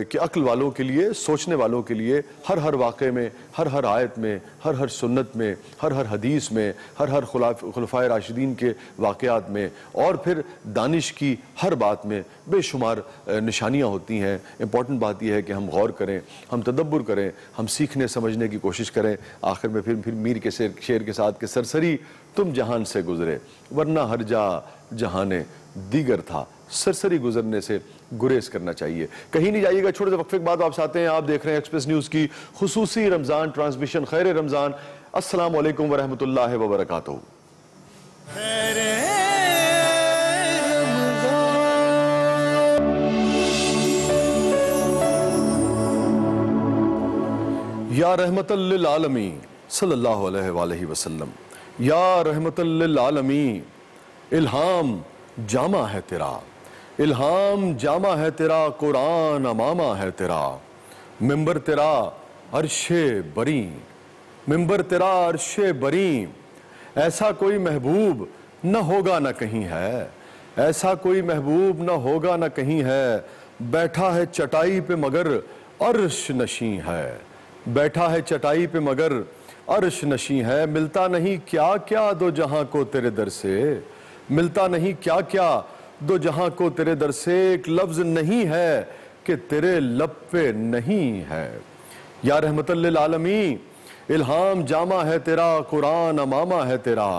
کہ عقل والوں کے لیے، سوچنے والوں کے لیے ہر واقعے میں، ہر آیت میں، ہر سنت میں، ہر حدیث میں، ہر خلفائے راشدین کے واقعات میں، اور پھر دانش کی ہر بات میں بے شمار نشانیاں ہوتی ہیں۔ امپورٹنٹ بات یہ ہے کہ ہم غور کریں، ہم تدبر کریں، ہم سیکھنے سمجھنے کی کوشش کریں۔ آخر میں پھر میر کے شعر کے ساتھ کہ سرسری تم جہان سے گزرے ورنہ ہر جا جہان دیگر تھا، سرسری گزرنے سے گریز کرنا چاہیے۔ کہیں نہیں جائیے گا، چھوٹے سے وقفے کے بعد واپس آتے ہیں۔ آپ دیکھ رہے ہیں ایکسپریس نیوز کی خصوصی رمضان ٹرانسمیشن۔ خیر رمضان، السلام علیکم ورحمۃ اللہ وبرکاتہ۔ یا رحمت للعالمین صلی اللہ علیہ وآلہ وسلم، یا رحمت للعالمین، الہام جامع ہے تیرا، الہام جامع ہے تیرا، قرآن امامہ ہے تیرا، ممبر تیرا عرش بری، ممبر تیرا عرش بری، ایسا کوئی محبوب نہ ہوگا نہ کہیں ہے، ایسا کوئی محبوب نہ ہوگا نہ کہیں ہے، بیٹھا ہے چٹائی پہ مگر عرش نشیں ہے، بیٹھا ہے چٹائی پہ مگر عرش نشیں ہے، ملتا نہیں کیا کیا دو جہاں کو تیرے در سے، ملتا نہیں کیا کیا دو جہاں کو تیرے در سے، ایک لفظ نہیں ہے کہ تیرے لب پہ نہیں ہے، یا رحمت للعالمین، الہام جامع ہے تیرا، قرآن امامہ ہے تیرا،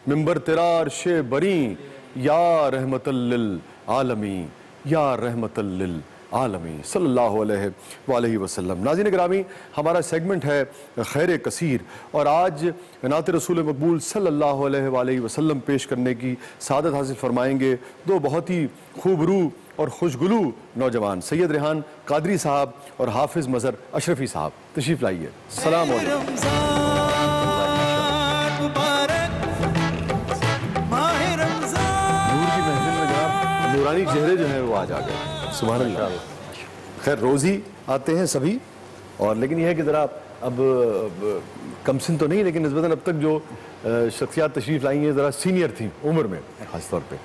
ممبر تیرا عرش بری، یا رحمت للعالمین، یا رحمت للعالمین صلی اللہ علیہ وآلہ وسلم۔ ناظرین گرامی، ہمارا سیگمنٹ ہے خیر کثیر، اور آج نعت رسول مقبول صلی اللہ علیہ وآلہ وسلم پیش کرنے کی سعادت حاصل فرمائیں گے دو بہت ہی خوب روح اور خوشگلو نوجوان، سید ریحان قادری صاحب اور حافظ مظہر اشرفی صاحب۔ تشریف لائیے۔ السلام علیکم۔ نور کی محفل میں جناب نورانی چہرے جو ہیں وہ آج آ گئے، سبحان اللہ۔ خیر روز ہی آتے ہیں سبھی، اور لیکن یہ ہے کہ ذرا اب کم سن تو نہیں، لیکن نسبتاً اب تک جو شخصیات تشریف لائی ہیں ذرا سینئر تھیں عمر میں خاص طور پہ،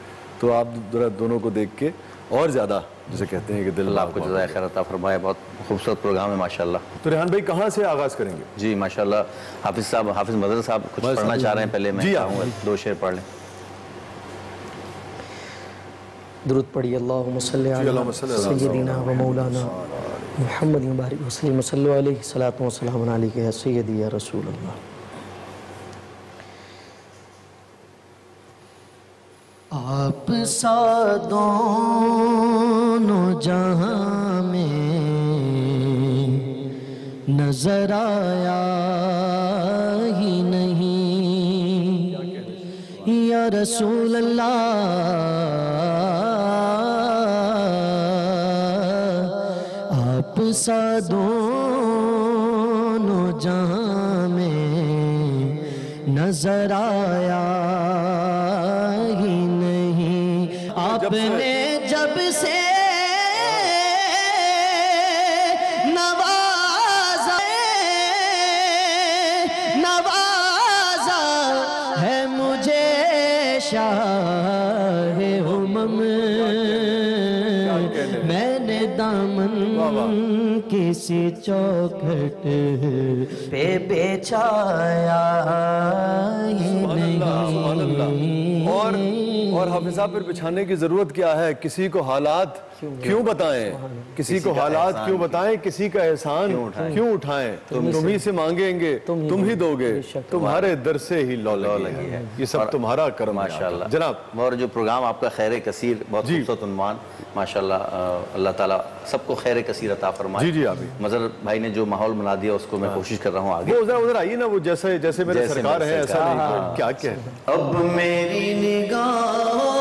تو آپ ذرا دونوں کو دیکھ کے اور زیادہ جسے کہتے ہیں کہ دل اللہ آپ کو جزائے خیر عطا فرمائے، بہت خوبصورت پروگرام ہے ماشاءاللہ۔ تو ریحان بھائی کہاں سے آغاز کریں گے؟ جی ماشاءاللہ، حافظ صاحب، حافظ مظہر صاحب کچھ پڑھنا چاہ رہے ہیں، پہلے میں چاہوں گا دو شعر پڑھ لیں۔ درود پڑھیے، اللہم صلی علی سیدنا و مولانا محمد مبارک وسلم، صلی اللہ علیہ الصلوۃ والسلام علیکہ یا سیدی یا رسول اللہ۔ آپ سا دونوں جہاں میں نظر آیا ہی نہیں، یا رسول اللہ آپ سا دونوں جہاں میں نظر آیا ہی نہیں، آپ نے جب سے نوازا ہے مجھے شاہ امم، میں نے دامن کسی چوکھٹ پہ بچھایا ہی نہیں۔ اور حافظ صاحب پھر بچھانے کی ضرورت کیا ہے؟ کسی کو حالات کیوں بتائیں، کسی کو حالات کیوں بتائیں، کسی کا احسان کیوں اٹھائیں، تم ہی سے مانگیں گے تم ہی دو گے، تمہارے در سے ہی لو لگی ہے، یہ سب تمہارا کرم ماشاءاللہ جناب۔ اور جو پروگرام آپ کا خیر کثیر، بہت خوبصورت عنوان ماشاءاللہ، اللہ تعالیٰ سب کو خیر کثیر عطا فرمائے۔ جی جی آمین۔ مظہر بھائی نے جو ماحول بنا دیا اس کو میں کوشش کر رہا ہوں آگے، وہ ادھر آئیے نا، وہ جیسے میرے سرکار ہے ایسا نہیں، کیا کہہ اب میری نگاہوں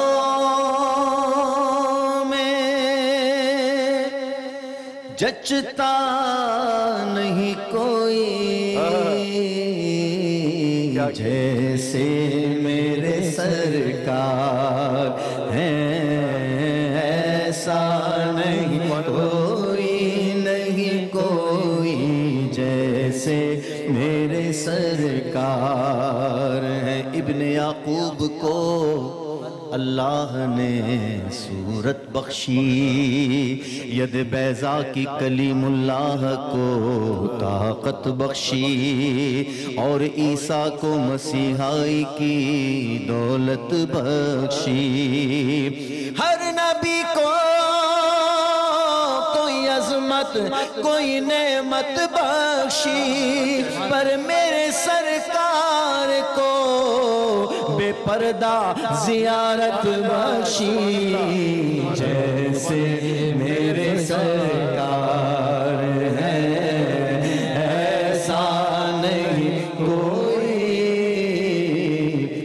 میں جچتا نہیں کوئی، جیسے میرے سرکار ہیں ایسا نہیں کوئی، نہیں کوئی جیسے میرے سرکار ہیں۔ ابن یعقوب کو اللہ نے صورت بخشی، ید بیضا کی کلیم اللہ کو طاقت بخشی، اور عیسیٰ کو مسیحائی کی دولت بخشی، ہر نبی کو کوئی عظمت کوئی نعمت بخشی، پر میرے سرکار کو بے پردہ زیارت بخشی، جیسے میرے سرکار ہیں ایسا نہیں کوئی،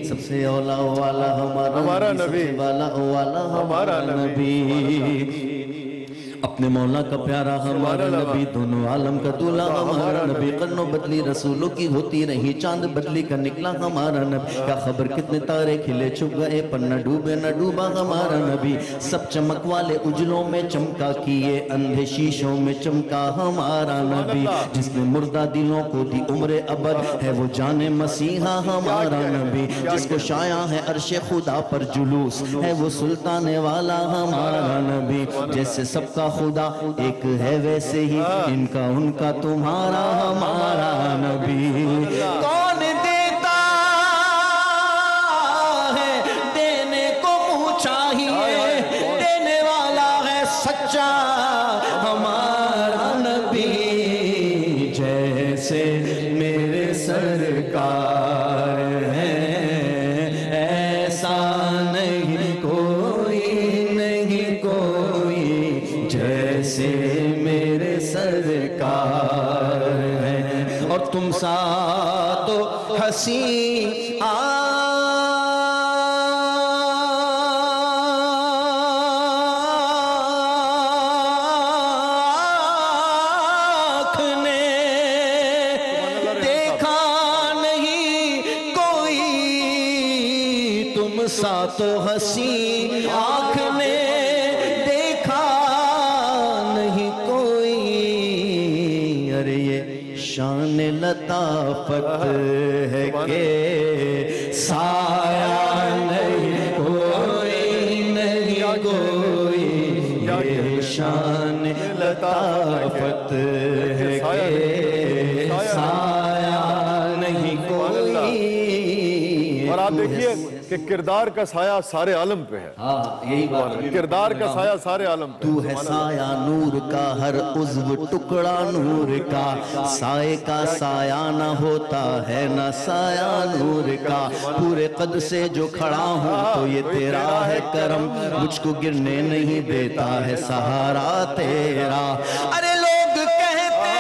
سب سے اولا والا ہمارا نبی، والا والا ہمارا نبی، اپنے مولا کا پیارا ہمارا نبی، دونوں عالم کا دولہ ہمارا نبی، قرن و بدلی رسولوں کی ہوتی رہی، چاند بدلی کا نکلا ہمارا نبی، کیا خبر کتنے تارے کھلے چھپ گئے پر نہ ڈوبے نہ ڈوبا ہمارا نبی، سب چمک والے اجلوں میں چمکا کیے اندھے شیشوں میں چمکا ہمارا نبی، جس نے مردہ دلوں کو دی عمر ابد ہے وہ جان مسیحا ہمارا نبی، جس کو شایع ہے عرش خدا پر جلوس ہے وہ سلطان والا ہمارا نبی، جیسے سب کا خدا ایک ہے ویسے ہی ان کا ان کا تمہارا ہمارا نبی، کون دیتا ہے دینے کو منہ چاہیے، دینے والا ہے سچا ہمارا نبی، جیسے میرے سرکار ہیں ایسا نہیں کوئی، نہیں کوئی جیسے میرے سرکار ہیں، اور تم سا تو حسین سا تو حسین آنکھ نے دیکھا نہیں کوئی، ارے یہ شان لطافت ہے کہ سایہ نہیں کوئی، نہیں کوئی، یہ شان لطافت ہے کہ سایہ نہیں کوئی، اور آپ دیکھیے کہ کردار کا سایہ سارے عالم پہ ہے، یہی بات ہے، کردار کا سایہ سارے عالم پہ، تو ہے سایہ نور کا ہر عضو ٹکڑا نور کا، سائے کا سایہ نہ ہوتا ہے نہ سایہ نور کا، پورے قد سے جو کھڑا ہوں تو یہ تیرا ہے کرم، مجھ کو گرنے نہیں دیتا ہے سہارا تیرا، ارے لوگ کہتے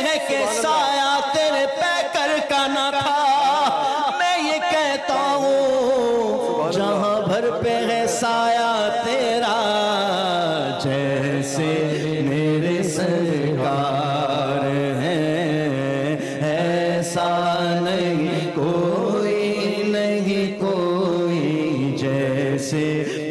ہیں کہ سایہ تیرے پیکر کا نہ تھا، میں یہ کہتا ہوں جہاں بھر پہ ہے سایہ تیرا، جیسے میرے سرکار ہیں ایسا نہیں کوئی، نہیں کوئی جیسے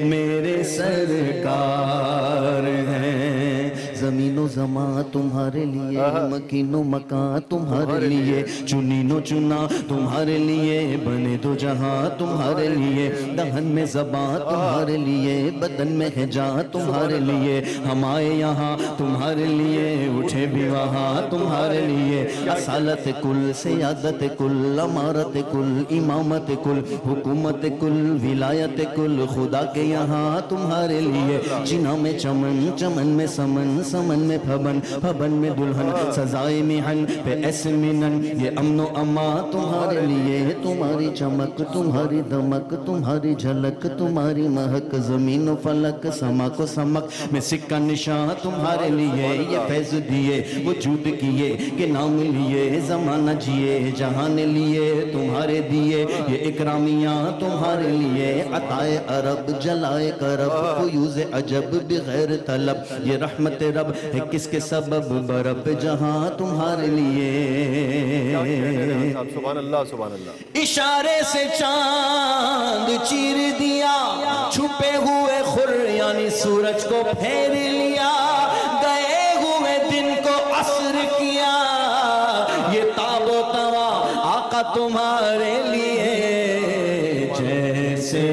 میرے سرکار ہیں، زمین و زمان تمہارے لیے، مکین و مکان تمہارے لیے، چنین و چنا تمہارے لیے، بنے دو جہاں تمہارے لیے، دہن میں زبان تمہارے لیے، بدن میں ہے جان تمہارے لیے، ہم آئے یہاں تمہارے لیے، اٹھے بھی وہاں تمہارے لیے، اصالت کل، سیادت کل، امارت کل، امامت کل، حکومت کل، ولایت کل، خدا کے یہاں تمہارے لیے، چنا میں چمن، چمن میں سمن، سمن میں پھبن، پھبن میں دلہن، سزائے محن پہ ایسے منن، یہ امن و امان تمہارے لیے، تمہاری چمک، تمہاری دمک، تمہاری جھلک، تمہاری مہک، زمین و فلک، سما کو سمک میں سکہ نشان تمہارے لیے، یہ فیض دیے وجود کیے کہ نام لیے، زمانہ جیے جہان لیے تمہارے دیے، یہ اکرامیاں تمہارے لیے، عطائے عرب جلائے کرب، فیوز عجب بغیر طلب، یہ رحمت رب ہے کس کے سبب، برب جہاں تمہارے لیے، سبحان اللہ سبحان اللہ، اشارے سے چاند چیر دیا، چھپے ہوئے خور یعنی سورج کو پھیر لیا، گئے ہوئے دن کو عصر کیا، یہ تاب و توا آقا تمہارے لیے، جیسے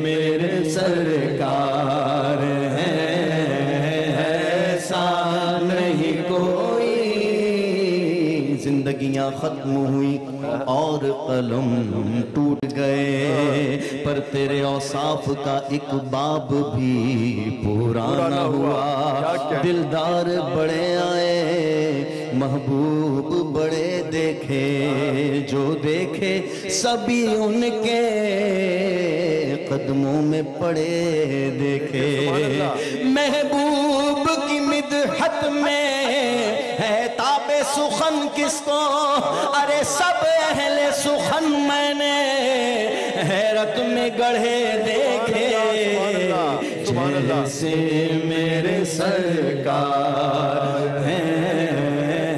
میرے سرکار ہیں ایسا نہیں کوئی، زندگیاں ختم ہوئی اور قلم ٹوٹ گئے، پر تیرے اوصاف کا ایک باب بھی پورا نہ ہوا، دلدار بڑے آئے محبوب بڑے دیکھے، جو دیکھے سبھی ان کے قدموں میں پڑے دیکھے، محبوب کی مدحت میں ہے تاب سخن کس کو، ارے سب اہل سخن میں نے حیرت میں گڑھے دیکھے جیسے میرے سرکار ہیں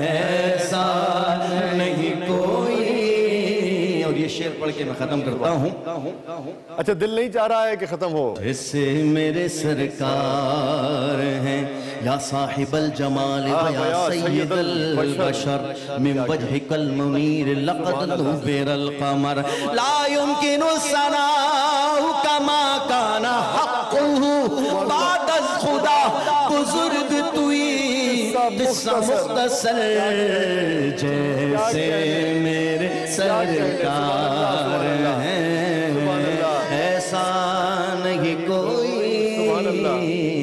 ایسا نہیں کوئی. اور یہ شعر پڑھ کے میں ختم کرتا ہوں. اچھا دل نہیں چاہ رہا ہے کہ ختم ہو. جیسے میرے سرکار ہیں یا صاحب الجمال یا سید البشر من وجهك المنیر لقد نور القمر لا يمكن الثناء كما كان حقه بعد از خدا بزرگ توئی قصہ مختصر جیسے میرے سرکار ہیں ایسا نہیں کوئی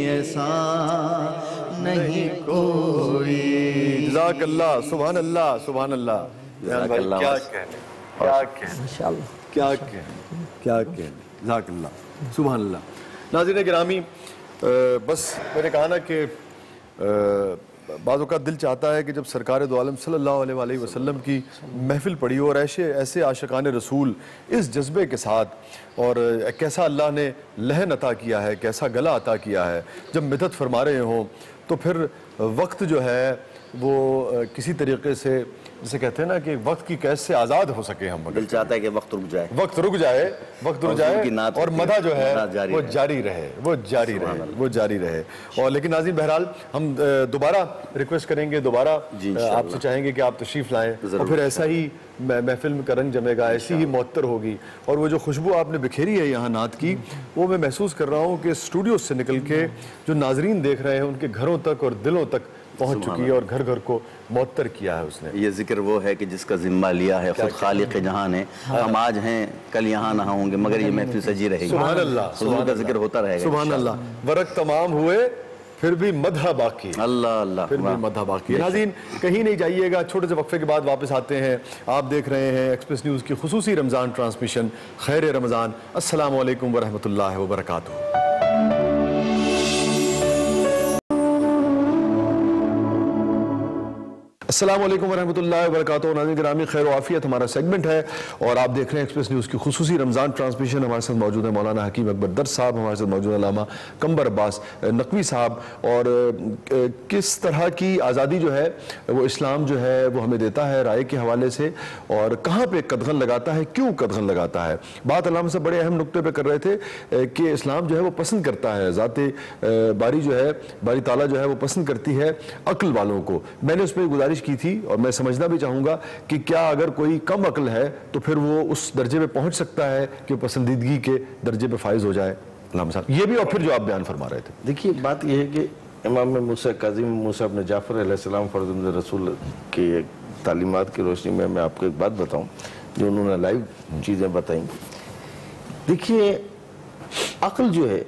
ایسا نہیں کوئی. جزاک اللہ. سبحان اللہ سبحان اللہ. جزاک اللہ. کیا کہنے کیا کہنے کیا کہنے. جزاک اللہ سبحان اللہ. ناظرین گرامی بس میں نے کہا نا کہ بعض اوقات دل چاہتا ہے کہ جب سرکار دو عالم صلی اللہ علیہ وآلہ وسلم کی محفل پڑھی اور ایسے عاشقان رسول اس جذبے کے ساتھ اور کیسا اللہ نے لہن عطا کیا ہے, کیسا گلا عطا کیا ہے, جب مدحت فرما رہے ہوں تو پھر وقت جو ہے وہ کسی طریقے سے جسے کہتے ہیں نا کہ وقت کی قید سے آزاد ہو سکے ہم. دل چاہتا ہے کہ وقت رک جائے, وقت رک جائے اور مدح جو ہے وہ جاری رہے وہ جاری رہے. اور لیکن ناظرین بہرحال ہم دوبارہ ریکویسٹ کریں گے, دوبارہ آپ سے چاہیں گے کہ آپ تشریف لائیں اور پھر ایسا ہی محفل کا رنگ جمے گا, ایسی ہی معطر ہوگی. اور وہ جو خوشبو آپ نے بکھیری ہے یہاں نعت کی, وہ میں محسوس کر رہا ہوں کہ اسٹوڈیو سے نکل کے جو ناظرین دیکھ رہے ہیں ان کے گھروں تک اور دلوں تک پہنچ چکی ہے اور گھر گھر کو معطر کیا ہے اس نے. یہ ذکر وہ ہے کہ جس کا ذمہ لیا ہے خود خالق جہان ہے. ہم آج ہیں کل یہاں نہ ہوں گے مگر یہ محفل سجی رہے گی. سبحان اللہ. حضور کا ذکر ہوتا رہے گا. سبحان اللہ. ورق تمام ہوئے پھر بھی مدح باقی. اللہ اللہ. پھر بھی مدح باقی. ناظرین کہیں نہیں جائیے گا, چھوٹے سے وقفے کے بعد واپس آتے ہیں. آپ دیکھ رہے ہیں ایکسپریس نیوز کی خصوصی رمضان ٹرانسمیشن خیر رمضان. السلام علیکم ورحمۃ اللہ وبرکاتہ. السلام علیکم ورحمۃ اللہ وبرکاتہ. ناظرین گرامی خیر و عافیت ہمارا سیگمنٹ ہے اور آپ دیکھ رہے ہیں ایکسپریس نیوز کی خصوصی رمضان ٹرانسمیشن. ہمارے ساتھ موجود ہیں مولانا حکیم اکبر درس صاحب, ہمارے ساتھ موجود ہیں علامہ قمبر عباس نقوی صاحب. اور کس طرح کی آزادی جو ہے وہ اسلام جو ہے وہ ہمیں دیتا ہے رائے کے حوالے سے, اور کہاں پہ قدغن لگاتا ہے, کیوں قدغن لگاتا ہے. بات علامہ صاحب بڑے اہم نقطے پہ کر رہے تھے کہ اسلام جو ہے وہ پسند کرتا ہے, ذات باری جو ہے باری تعالیٰ جو ہے وہ پسند کرتی ہے عقل والوں کو. میں نے اس پہ گزارش کی تھی اور میں سمجھنا بھی چاہوں گا کہ کیا اگر کوئی کم عقل ہے تو پھر وہ اس درجے پہ پہنچ سکتا ہے کہ پسندیدگی کے درجے پہ فائز ہو جائے. علامہ صاحب یہ بھی اور پھر جو آپ بیان فرما رہے تھے. دیکھیے بات یہ ہے کہ امام موسیٰ کاظم موسیٰ ابن جعفر علیہ السلام فرزند رسول کی ایک تعلیمات کی روشنی میں آپ کو ایک بات بتاؤں جو انہوں نے لائیو چیزیں بتائیں. دیکھیے عقل جو ہے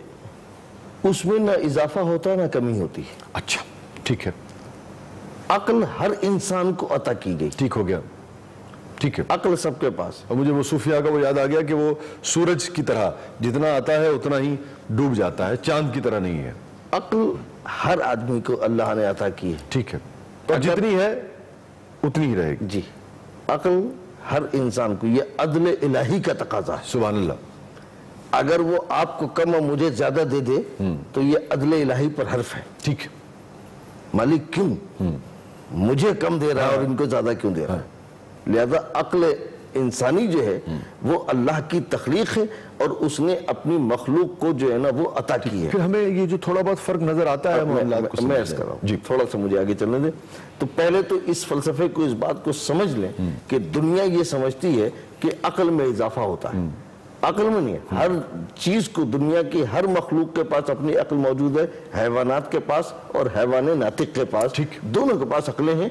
اس میں نہ اضافہ ہوتا نہ کمی ہوتی ہے. اچھا ٹھیک ہے. عقل ہر انسان کو عطا کی گئی. ٹھیک ہو گیا. ٹھیک ہے. عقل سب کے پاس. اور مجھے وہ صوفیاء کا وہ یاد آ گیا کہ وہ سورج کی طرح جتنا آتا ہے اتنا ہی ڈوب جاتا ہے, چاند کی طرح نہیں ہے. عقل ہر آدمی کو اللہ نے عطا کی ہے. ٹھیک ہے. اور جتنی ہے اتنی ہی رہے گی. جی عقل ہر انسان کو, یہ عدل الہی کا تقاضا ہے. سبحان اللہ. اگر وہ آپ کو کم اور مجھے زیادہ دے دے تو یہ عدل الہی پر حرف ہے. ٹھیک ہے. مالک کیوں مجھے کم دے رہا ہے اور ان کو زیادہ کیوں دے رہا ہے. لہذا عقل انسانی جو ہے وہ اللہ کی تخلیق ہے اور اس نے اپنی مخلوق کو جو ہے نا وہ عطا کی ہے. پھر ہمیں یہ جو تھوڑا بہت فرق نظر آتا ہے میں عرض کر رہا ہوں, تھوڑا سا مجھے آگے چلنے دیں. تو پہلے تو اس فلسفے کو, اس بات کو سمجھ لیں کہ دنیا یہ سمجھتی ہے کہ عقل میں اضافہ ہوتا ہے. عقل میں نہیں ہے. ہر چیز کو, دنیا کی ہر مخلوق کے پاس اپنی عقل موجود ہے. حیوانات کے پاس اور حیوان ناطق کے پاس, دونوں کے پاس عقلیں ہیں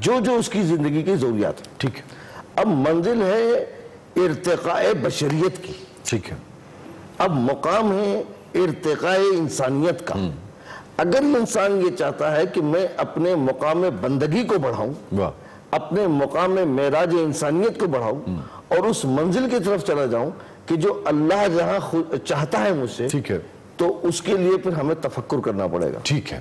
جو اس کی زندگی کی ضروریات ہیں. ٹھیک ہے. اب منزل ہے ارتقاء بشریت کی. ٹھیک ہے. اب مقام ہے ارتقاء انسانیت کا. اگر انسان یہ چاہتا ہے کہ میں اپنے مقام بندگی کو بڑھاؤں, اپنے مقام معراج انسانیت کو بڑھاؤں اور اس منزل کی طرف چلا جاؤں کہ جو اللہ جہاں چاہتا ہے مجھ سے, ٹھیک ہے, تو اس کے لیے پھر ہمیں تفکر کرنا پڑے گا. ٹھیک ہے.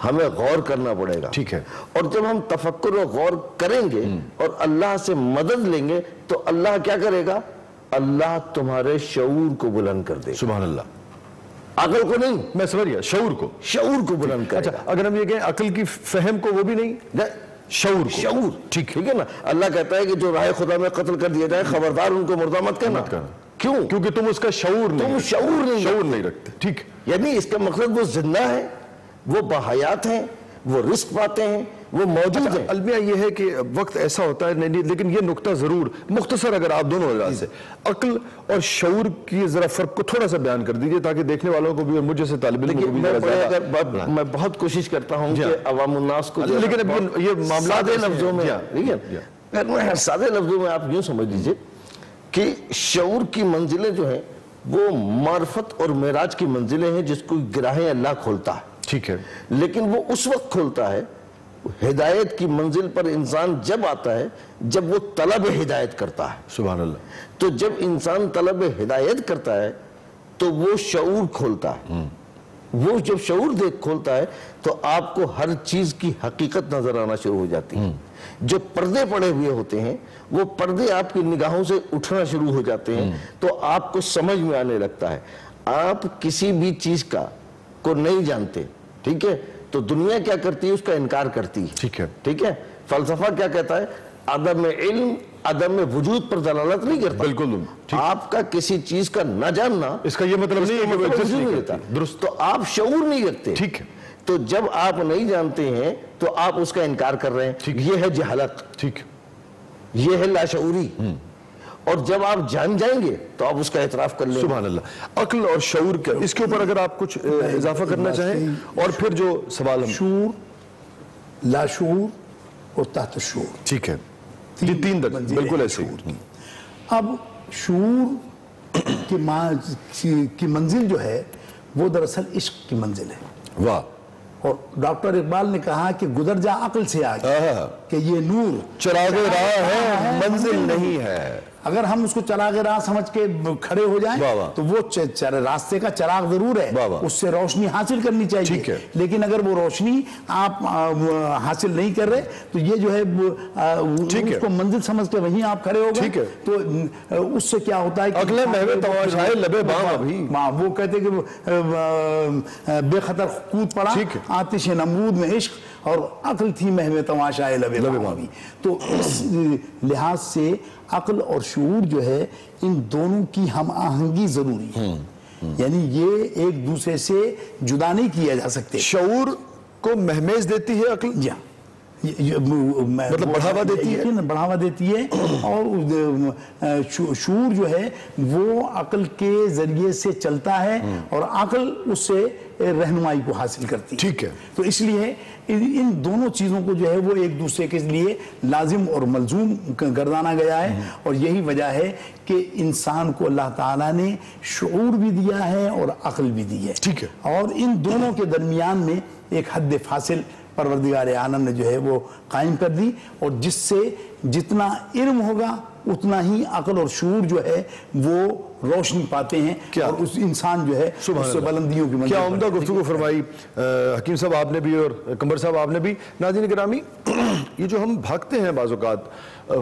ہمیں غور کرنا پڑے گا. ٹھیک ہے. اور جب ہم تفکر و غور کریں گے اور اللہ سے مدد لیں گے تو اللہ کیا کرے گا, اللہ تمہارے شعور کو بلند کر دے. سبحان اللہ. عقل کو نہیں, میں سمجھ گیا, شعور کو, شعور کو بلند کرے. اچھا اگر ہم یہ کہیں عقل کی فہم کو, وہ بھی نہیں, شعور کو. شعور ٹھیک ہے نا. اللہ کہتا ہے کہ جو راہ خدا میں قتل کر دیا جائے خبردار ان کو مردہ مت کرنا. کیوں؟ کیونکہ تم اس کا شعور نہیں, تم شعور نہیں رکھتے. ٹھیک, یعنی اس کا مقصد وہ زندہ ہے, وہ باحیات ہیں, وہ رزق پاتے ہیں, وہ موجود ہیں. المیہ یہ ہے کہ وقت ایسا ہوتا ہے, لیکن یہ نقطہ ضرور مختصر اگر آپ دونوں حضرات سے عقل اور شعور کی ذرا فرق کو تھوڑا سا بیان کر دیجئے تاکہ دیکھنے والوں کو بھی اور مجھ جیسے طالب علم کو بھی. میں بہت کوشش کرتا ہوں کہ عوام الناس کو, لیکن اب یہ معاملہ سادے لفظوں میں, سادے لفظوں میں آپ یوں سمجھ لیجئے کہ شعور کی منزلیں جو ہیں وہ معرفت اور معراج کی منزلیں ہیں جس کو گراہیں اللہ کھولتا ہے. ٹھیک ہے, لیکن وہ اس وقت کھولتا ہے ہدایت کی منزل پر انسان جب آتا ہے جب وہ طلب ہدایت کرتا ہے. سبحان اللہ. تو جب انسان طلب ہدایت کرتا ہے تو وہ شعور کھولتا ہے. وہ جب شعور کھولتا ہے تو آپ کو ہر چیز کی حقیقت نظر آنا شروع ہو جاتی ہے. جو پردے پڑے ہوئے ہوتے ہیں وہ پردے آپ کی نگاہوں سے اٹھنا شروع ہو جاتے ہیں تو آپ کو سمجھ میں آنے لگتا ہے. آپ کسی بھی چیز کو نہیں جانتے, ٹھیک ہے, تو دنیا کیا کرتی ہے, اس کا انکار کرتی ہے. ٹھیک ہے, فلسفہ کیا کہتا ہے, عدم علم عدم وجود پر دلالت نہیں کرتا. بالکل. آپ کا کسی چیز کا نہ جاننا اس کا یہ مطلب نہیں ہے کہ وہ ایگزسٹ نہیں کرتا. درست. تو آپ شعور نہیں رکھتے. ٹھیک ہے, تو جب آپ نہیں جانتے ہیں تو آپ اس کا انکار کر رہے ہیں. یہ ہے جہالت. ٹھیک, یہ ہے لاشعوری. اور جب آپ جان جائیں گے تو آپ اس کا اعتراف کر لیں. سبحان اللہ. عقل اور شعور کیا, اس کے اوپر اگر آپ کچھ اضافہ کرنا چاہیں, اور پھر جو سوال ہم شعور, لاشعور اور تحت شعور. ٹھیک ہے, یہ تین درجے بالکل ایسے ہی. اب شعور کی منزل جو ہے وہ دراصل عشق کی منزل ہے. واہ. اور ڈاکٹر اقبال نے کہا کہ گزر جا عقل سے آگے کہ یہ نور چراغ راہ ہے منزل نہیں ہے. اگر ہم اس کو چراغ راہ سمجھ کے کھڑے ہو جائیں تو وہ راستے کا چراغ ضرور ہے, اس سے روشنی حاصل کرنی چاہیے. لیکن اگر وہ روشنی آپ حاصل نہیں کر رہے تو یہ جو ہے اس کو منزل سمجھ کے وہیں آپ کھڑے ہو گئے تو اس سے کیا ہوتا ہے وہ کہتے کہ بے خطر کود پڑا آتش نمرود میں عشق اور عقل تھی محو تماشائے لب ماوی. تو اس لحاظ سے عقل اور شعور جو ہے ان دونوں کی ہم آہنگی ضروری ہے. یعنی یہ ایک دوسرے سے جدا نہیں کیا جا سکتے. شعور کو مہمیز دیتی ہے عقل, جی مطلب بڑھاوا دیتی ہے, بڑھاوا دیتی ہے. اور شعور جو ہے وہ عقل کے ذریعے سے چلتا ہے اور عقل اس سے رہنمائی کو حاصل کرتی ہے. ٹھیک ہے, تو اس لیے ان دونوں چیزوں کو جو ہے وہ ایک دوسرے کے لیے لازم اور ملزوم گردانا گیا ہے. اور یہی وجہ ہے کہ انسان کو اللہ تعالیٰ نے شعور بھی دیا ہے اور عقل بھی دی ہے. ٹھیک ہے, اور ان دونوں کے درمیان میں ایک حد فاصل پروردگار عالم نے جو ہے وہ قائم کر دی. اور جس سے جتنا علم ہوگا اتنا ہی عقل اور شعور جو ہے وہ روشنی پاتے ہیں اور اس انسان جو ہے اس سے بلندیوں کی منزل. کیا عمدہ گفتگو فرمائی حکیم صاحب آپ نے بھی اور قمر صاحب آپ نے بھی. ناظرین گرامی, یہ جو ہم بھاگتے ہیں بعض اوقات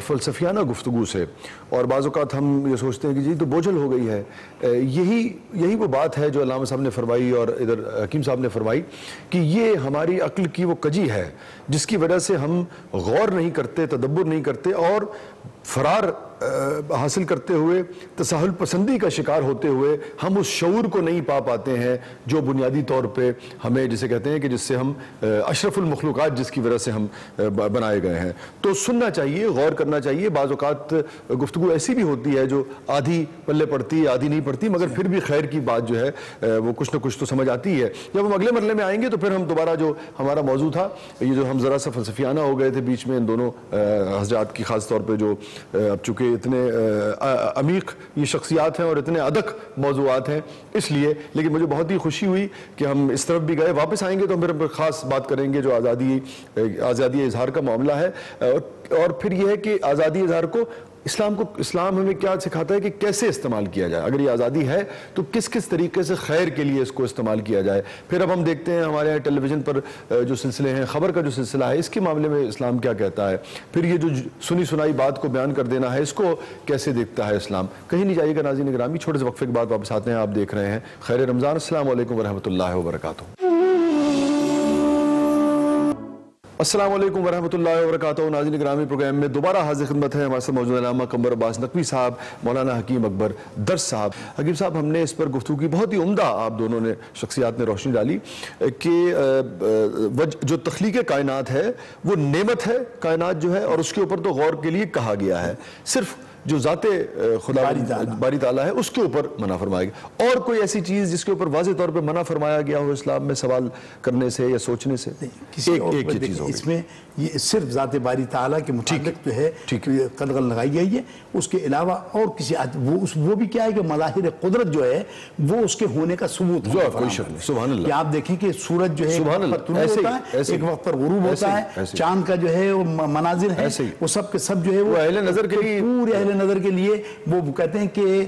فلسفیانہ گفتگو سے اور بعض اوقات ہم یہ سوچتے ہیں کہ جی تو بوجھل ہو گئی ہے, یہی وہ بات ہے جو علامہ صاحب نے فرمائی اور ادھر حکیم صاحب نے فرمائی کہ یہ ہماری عقل کی وہ کجی ہے جس کی وجہ سے ہم غور نہیں کرتے, تدبر نہیں کرتے اور فرار حاصل کرتے ہوئے, تساہل پسندی کا شکار ہوتے ہوئے ہم اس شعور کو نہیں پا پاتے ہیں جو بنیادی طور پہ ہمیں جسے کہتے ہیں کہ جس سے ہم اشرف المخلوقات جس کی وجہ سے ہم بنائے گئے ہیں. تو سننا چاہیے, غور کرنا چاہیے. بعض اوقات گفتگو ایسی بھی ہوتی ہے جو آدھی پلے پڑتی ہے آدھی نہیں پڑتی, مگر پھر بھی خیر کی بات جو ہے وہ کچھ نہ کچھ تو سمجھ آتی ہے. جب ہم اگلے مرحلے میں آئیں گے تو پھر ہم دوبارہ جو ہمارا موضوع تھا, یہ جو ہم ذرا سا فلسفیانہ ہو گئے تھے بیچ میں ان دونوں حضرات کی, خاص طور پہ جو اب چونکہ اتنے عمیق یہ شخصیات ہیں اور اتنے ادق موضوعات ہیں اس لیے, لیکن مجھے بہت ہی خوشی ہوئی کہ ہم اس طرف بھی گئے. واپس آئیں گے تو ہم پھر خاص بات کریں گے جو آزادی اظہار کا معاملہ ہے, اور پھر یہ ہے کہ آزادی اظہار کو اسلام ہمیں کیا سکھاتا ہے کہ کیسے استعمال کیا جائے. اگر یہ آزادی ہے تو کس کس طریقے سے خیر کے لیے اس کو استعمال کیا جائے. پھر اب ہم دیکھتے ہیں ہمارے ٹیلی ویژن پر جو سلسلے ہیں, خبر کا جو سلسلہ ہے, اس کے معاملے میں اسلام کیا کہتا ہے. پھر یہ جو سنی سنائی بات کو بیان کر دینا ہے, اس کو کیسے دیکھتا ہے اسلام. کہیں نہیں جائیے گا ناظرین گرامی, چھوٹے سے وقفے کے بعد واپس آتے ہیں. آپ دیکھ رہے ہیں خیر رمضان. السلام علیکم ورحمۃ اللہ وبرکاتہ. السلام علیکم ورحمۃ اللہ وبرکاتہ. ناظرین گرامی, پروگرام میں دوبارہ حاضر خدمت ہے. ہمارے ساتھ موجود علامہ قمر عباس نقوی صاحب, مولانا حکیم اکبر درس صاحب. حکیم صاحب, ہم نے اس پر گفتگو کی, بہت ہی عمدہ آپ دونوں نے شخصیات نے روشنی ڈالی کہ جو تخلیق کائنات ہے وہ نعمت ہے, کائنات جو ہے, اور اس کے اوپر تو غور کے لیے کہا گیا ہے. صرف جو ذات خدا باری تعالیٰ ہے اس کے اوپر منع فرمایا گیا. اور کوئی ایسی چیز جس کے اوپر واضح طور پہ منع فرمایا گیا ہو اسلام میں سوال کرنے سے یا سوچنے سے؟ ایک یہ چیز ہوگی. اس میں یہ صرف ذات باری تعالیٰ کے متعلق جو ہے قدغن لگائی گئی ہے. اس کے علاوہ اور کسی وہ بھی کیا ہے کہ مظاہر قدرت جو ہے وہ اس کے ہونے کا ثبوت ہے. کوئی شک نہیں. سبحان اللہ. کہ آپ دیکھیں کہ سورج جو ہے ایک وقت پر طلوع ہوتا ہے, ایک وقت پر غروب ہوتا ہے, چاند کا جو ہے وہ مناظر ہے, وہ سب کے سب جو ہے وہ اہل نظر کے لیے, پورے اہل نظر کے لیے وہ کہتے ہیں کہ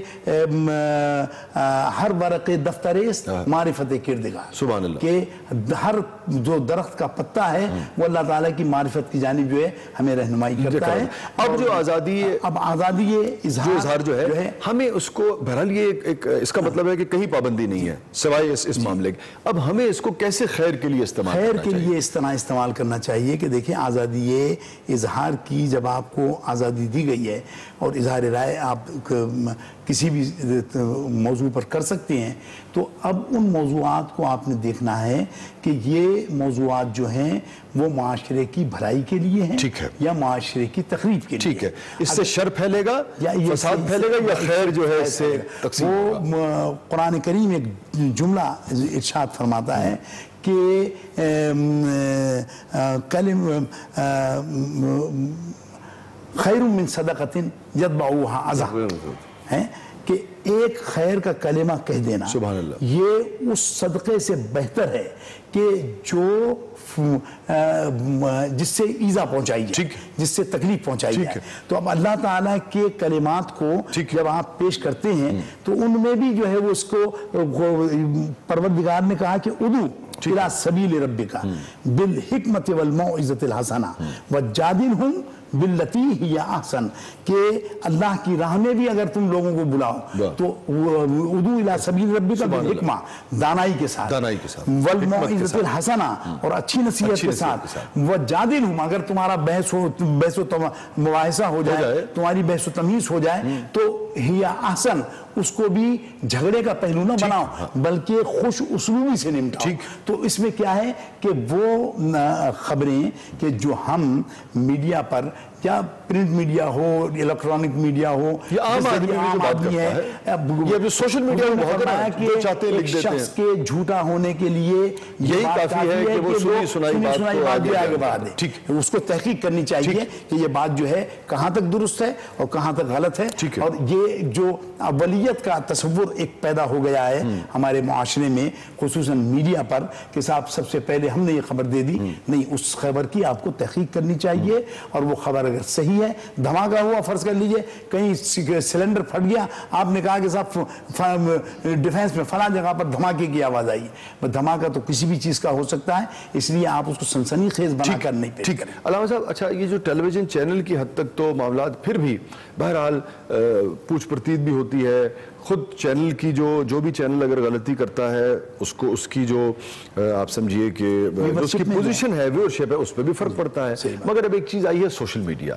ہر ورق دفتریست معرفت کردگار. سبحان اللہ. کہ ہر جو درخت کا پتا ہے وہ اللہ تعالیٰ کی معرفت کی جانب جو ہے ہمیں رہنمائی کرتا ہے. اب جو آزادی, اب آزادی اظہار جو ہے ہمیں اس کو بہرحال یہ اس کا مطلب ہے کہ کہیں پابندی نہیں ہے سوائے اس معاملے کے. اب ہمیں اس کو کیسے خیر کے لیے استعمال خیر کے لیے اس طرح استعمال کرنا چاہیے کہ دیکھیں, آزادی اظہار کی جب آپ کو آزادی دی گئی ہے اور اظہار رائے آپ کسی بھی موضوع پر کر سکتے ہیں, تو اب ان موضوعات کو آپ نے دیکھنا ہے کہ یہ موضوعات جو ہیں وہ معاشرے کی بھلائی کے لیے ہیں یا معاشرے کی تخریب کے لیے. ٹھیک ہے, اس سے شر پھیلے گا, فساد پھیلے گا, یا خیر جو ہے اس سے تقسیم ہوگا. وہ قرآن کریم ایک جملہ ارشاد فرماتا ہے کہ خیر من صدقۃ یتبعها اذى ہے کہ ایک خیر کا کلمہ کہہ دینا, سبحان اللہ, یہ اس صدقے سے بہتر ہے کہ جو جس سے ایذا پہنچائی جائے, جس سے تکلیف پہنچائی جائے. تو اب اللہ تعالیٰ کے کلمات کو جب آپ پیش کرتے ہیں تو ان میں بھی جو ہے وہ اس کو پروردگار نے کہا کہ ادعو الی سبیل ربک بالحکمت والموعظۃ الحسنہ وجادلہم باللتی ہی احسن, کہ اللہ کی راہ میں بھی اگر تم لوگوں کو بلاؤ تو ادعو الی سبیل ربک بالحکمہ, دانائی کے ساتھ, والموعظۃ الحسنہ, اور اچھی نصیحت کے ساتھ, وجادلہم, اگر تمہارا بحث و مباحثہ ہو جائے, تمہاری بحث و تمیز ہو جائے تو ہی احسن, اس کو بھی جھگڑے کا پہلو نہ بناؤ بلکہ خوش اسلوبی سے نمٹاؤ. تو اس میں کیا ہے کہ وہ خبریں کہ جو ہم میڈیا پر, یا پرنٹ میڈیا ہو, الیکٹرانک میڈیا ہو, یہ عام آدمی ہے, یہ بھی سوشل میڈیا میں بہت ہے کہ چاہتے لکھ دیتے ہیں, شخص کے جھوٹا ہونے کے لیے یہی کافی ہے کہ وہ سنی سنائی بات کو آگے بڑھا دے. اس کو تحقیق کرنی چاہیے کہ یہ بات جو ہے کہاں تک درست ہے اور کہاں تک غلط ہے. اور یہ جو اولیت کا تصور ایک پیدا ہو گیا ہے ہمارے معاشرے میں خصوصاً میڈیا پر کہ صاحب سب سے پہلے ہم نے یہ خبر دے دی, نہیں, اس خبر کی آپ کو تحقیق کرنی چاہیے. اور وہ خبر اگر صحیح ہے, دھماکہ ہوا, فرض کر لیجئے کہیں سلنڈر پھٹ گیا, آپ نے کہا کہ صاحب ڈیفینس میں فلاں جگہ پر دھماکے کی آواز آئی, دھماکہ تو کسی بھی چیز کا ہو سکتا ہے, اس لیے آپ اس کو سنسنی خیز بنا کر نہیں پیش کریں. علامہ صاحب, اچھا, یہ جو ٹیلی ویژن چینل کی حد تک تو معاملات پھر بھی بہرحال پوچھ پرتیت بھی ہوتی ہے. خود چینل کی جو بھی چینل اگر غلطی کرتا ہے اس کو اس کی جو آپ سمجھیے کہ اس کی پوزیشن ہے, ویورشپ ہے, اس پہ بھی فرق پڑتا ہے. مگر اب ایک چیز آئی ہے سوشل میڈیا,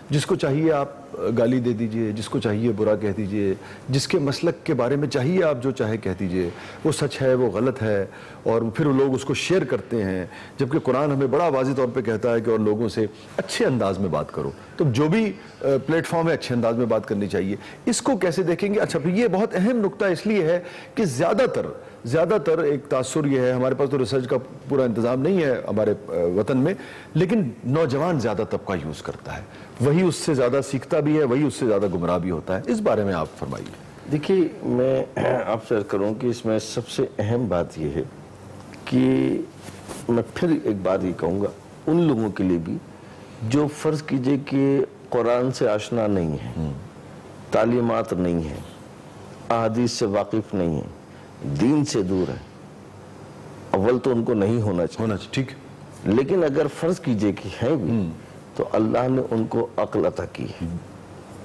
جس کو چاہیے آپ گالی دے دیجئے, جس کو چاہیے برا کہہ دیجئے, جس کے مسلک کے بارے میں چاہیے آپ جو چاہے کہہ دیجئے, وہ سچ ہے وہ غلط ہے, اور پھر لوگ اس کو شیئر کرتے ہیں. جبکہ قرآن ہمیں بڑا واضح طور پہ کہتا ہے کہ اور لوگوں سے اچھے انداز میں بات کرو. تو جو بھی پلیٹ فارم ہے اچھے انداز میں بات کرنی چاہیے. اس کو کیسے دیکھیں گے؟ اچھا, یہ بہت اہم نقطہ اس لیے ہے کہ زیادہ تر ایک تاثر یہ ہے, ہمارے پاس تو ریسرچ کا پورا انتظام نہیں ہے ہمارے وطن میں, لیکن نوجوان زیادہ طبقہ یوز کرتا ہے, وہی اس سے زیادہ سیکھتا بھی ہے, وہی اس سے زیادہ گمراہ بھی ہوتا ہے. اس بارے میں آپ فرمائیے. دیکھیے, میں آپ سے عرض کروں کہ اس میں سب سے اہم بات یہ ہے کہ میں پھر ایک بات یہ کہوں گا ان لوگوں کے لیے بھی جو فرض کیجئے کہ قرآن سے آشنا نہیں ہے، تعلیمات نہیں ہے، احادیث سے واقف نہیں ہے، دین سے دور ہے، اول تو ان کو نہیں ہونا چاہیے، ٹھیک، لیکن اگر فرض کیجئے کہ ہیں بھی تو اللہ نے ان کو عقل عطا کی ہے،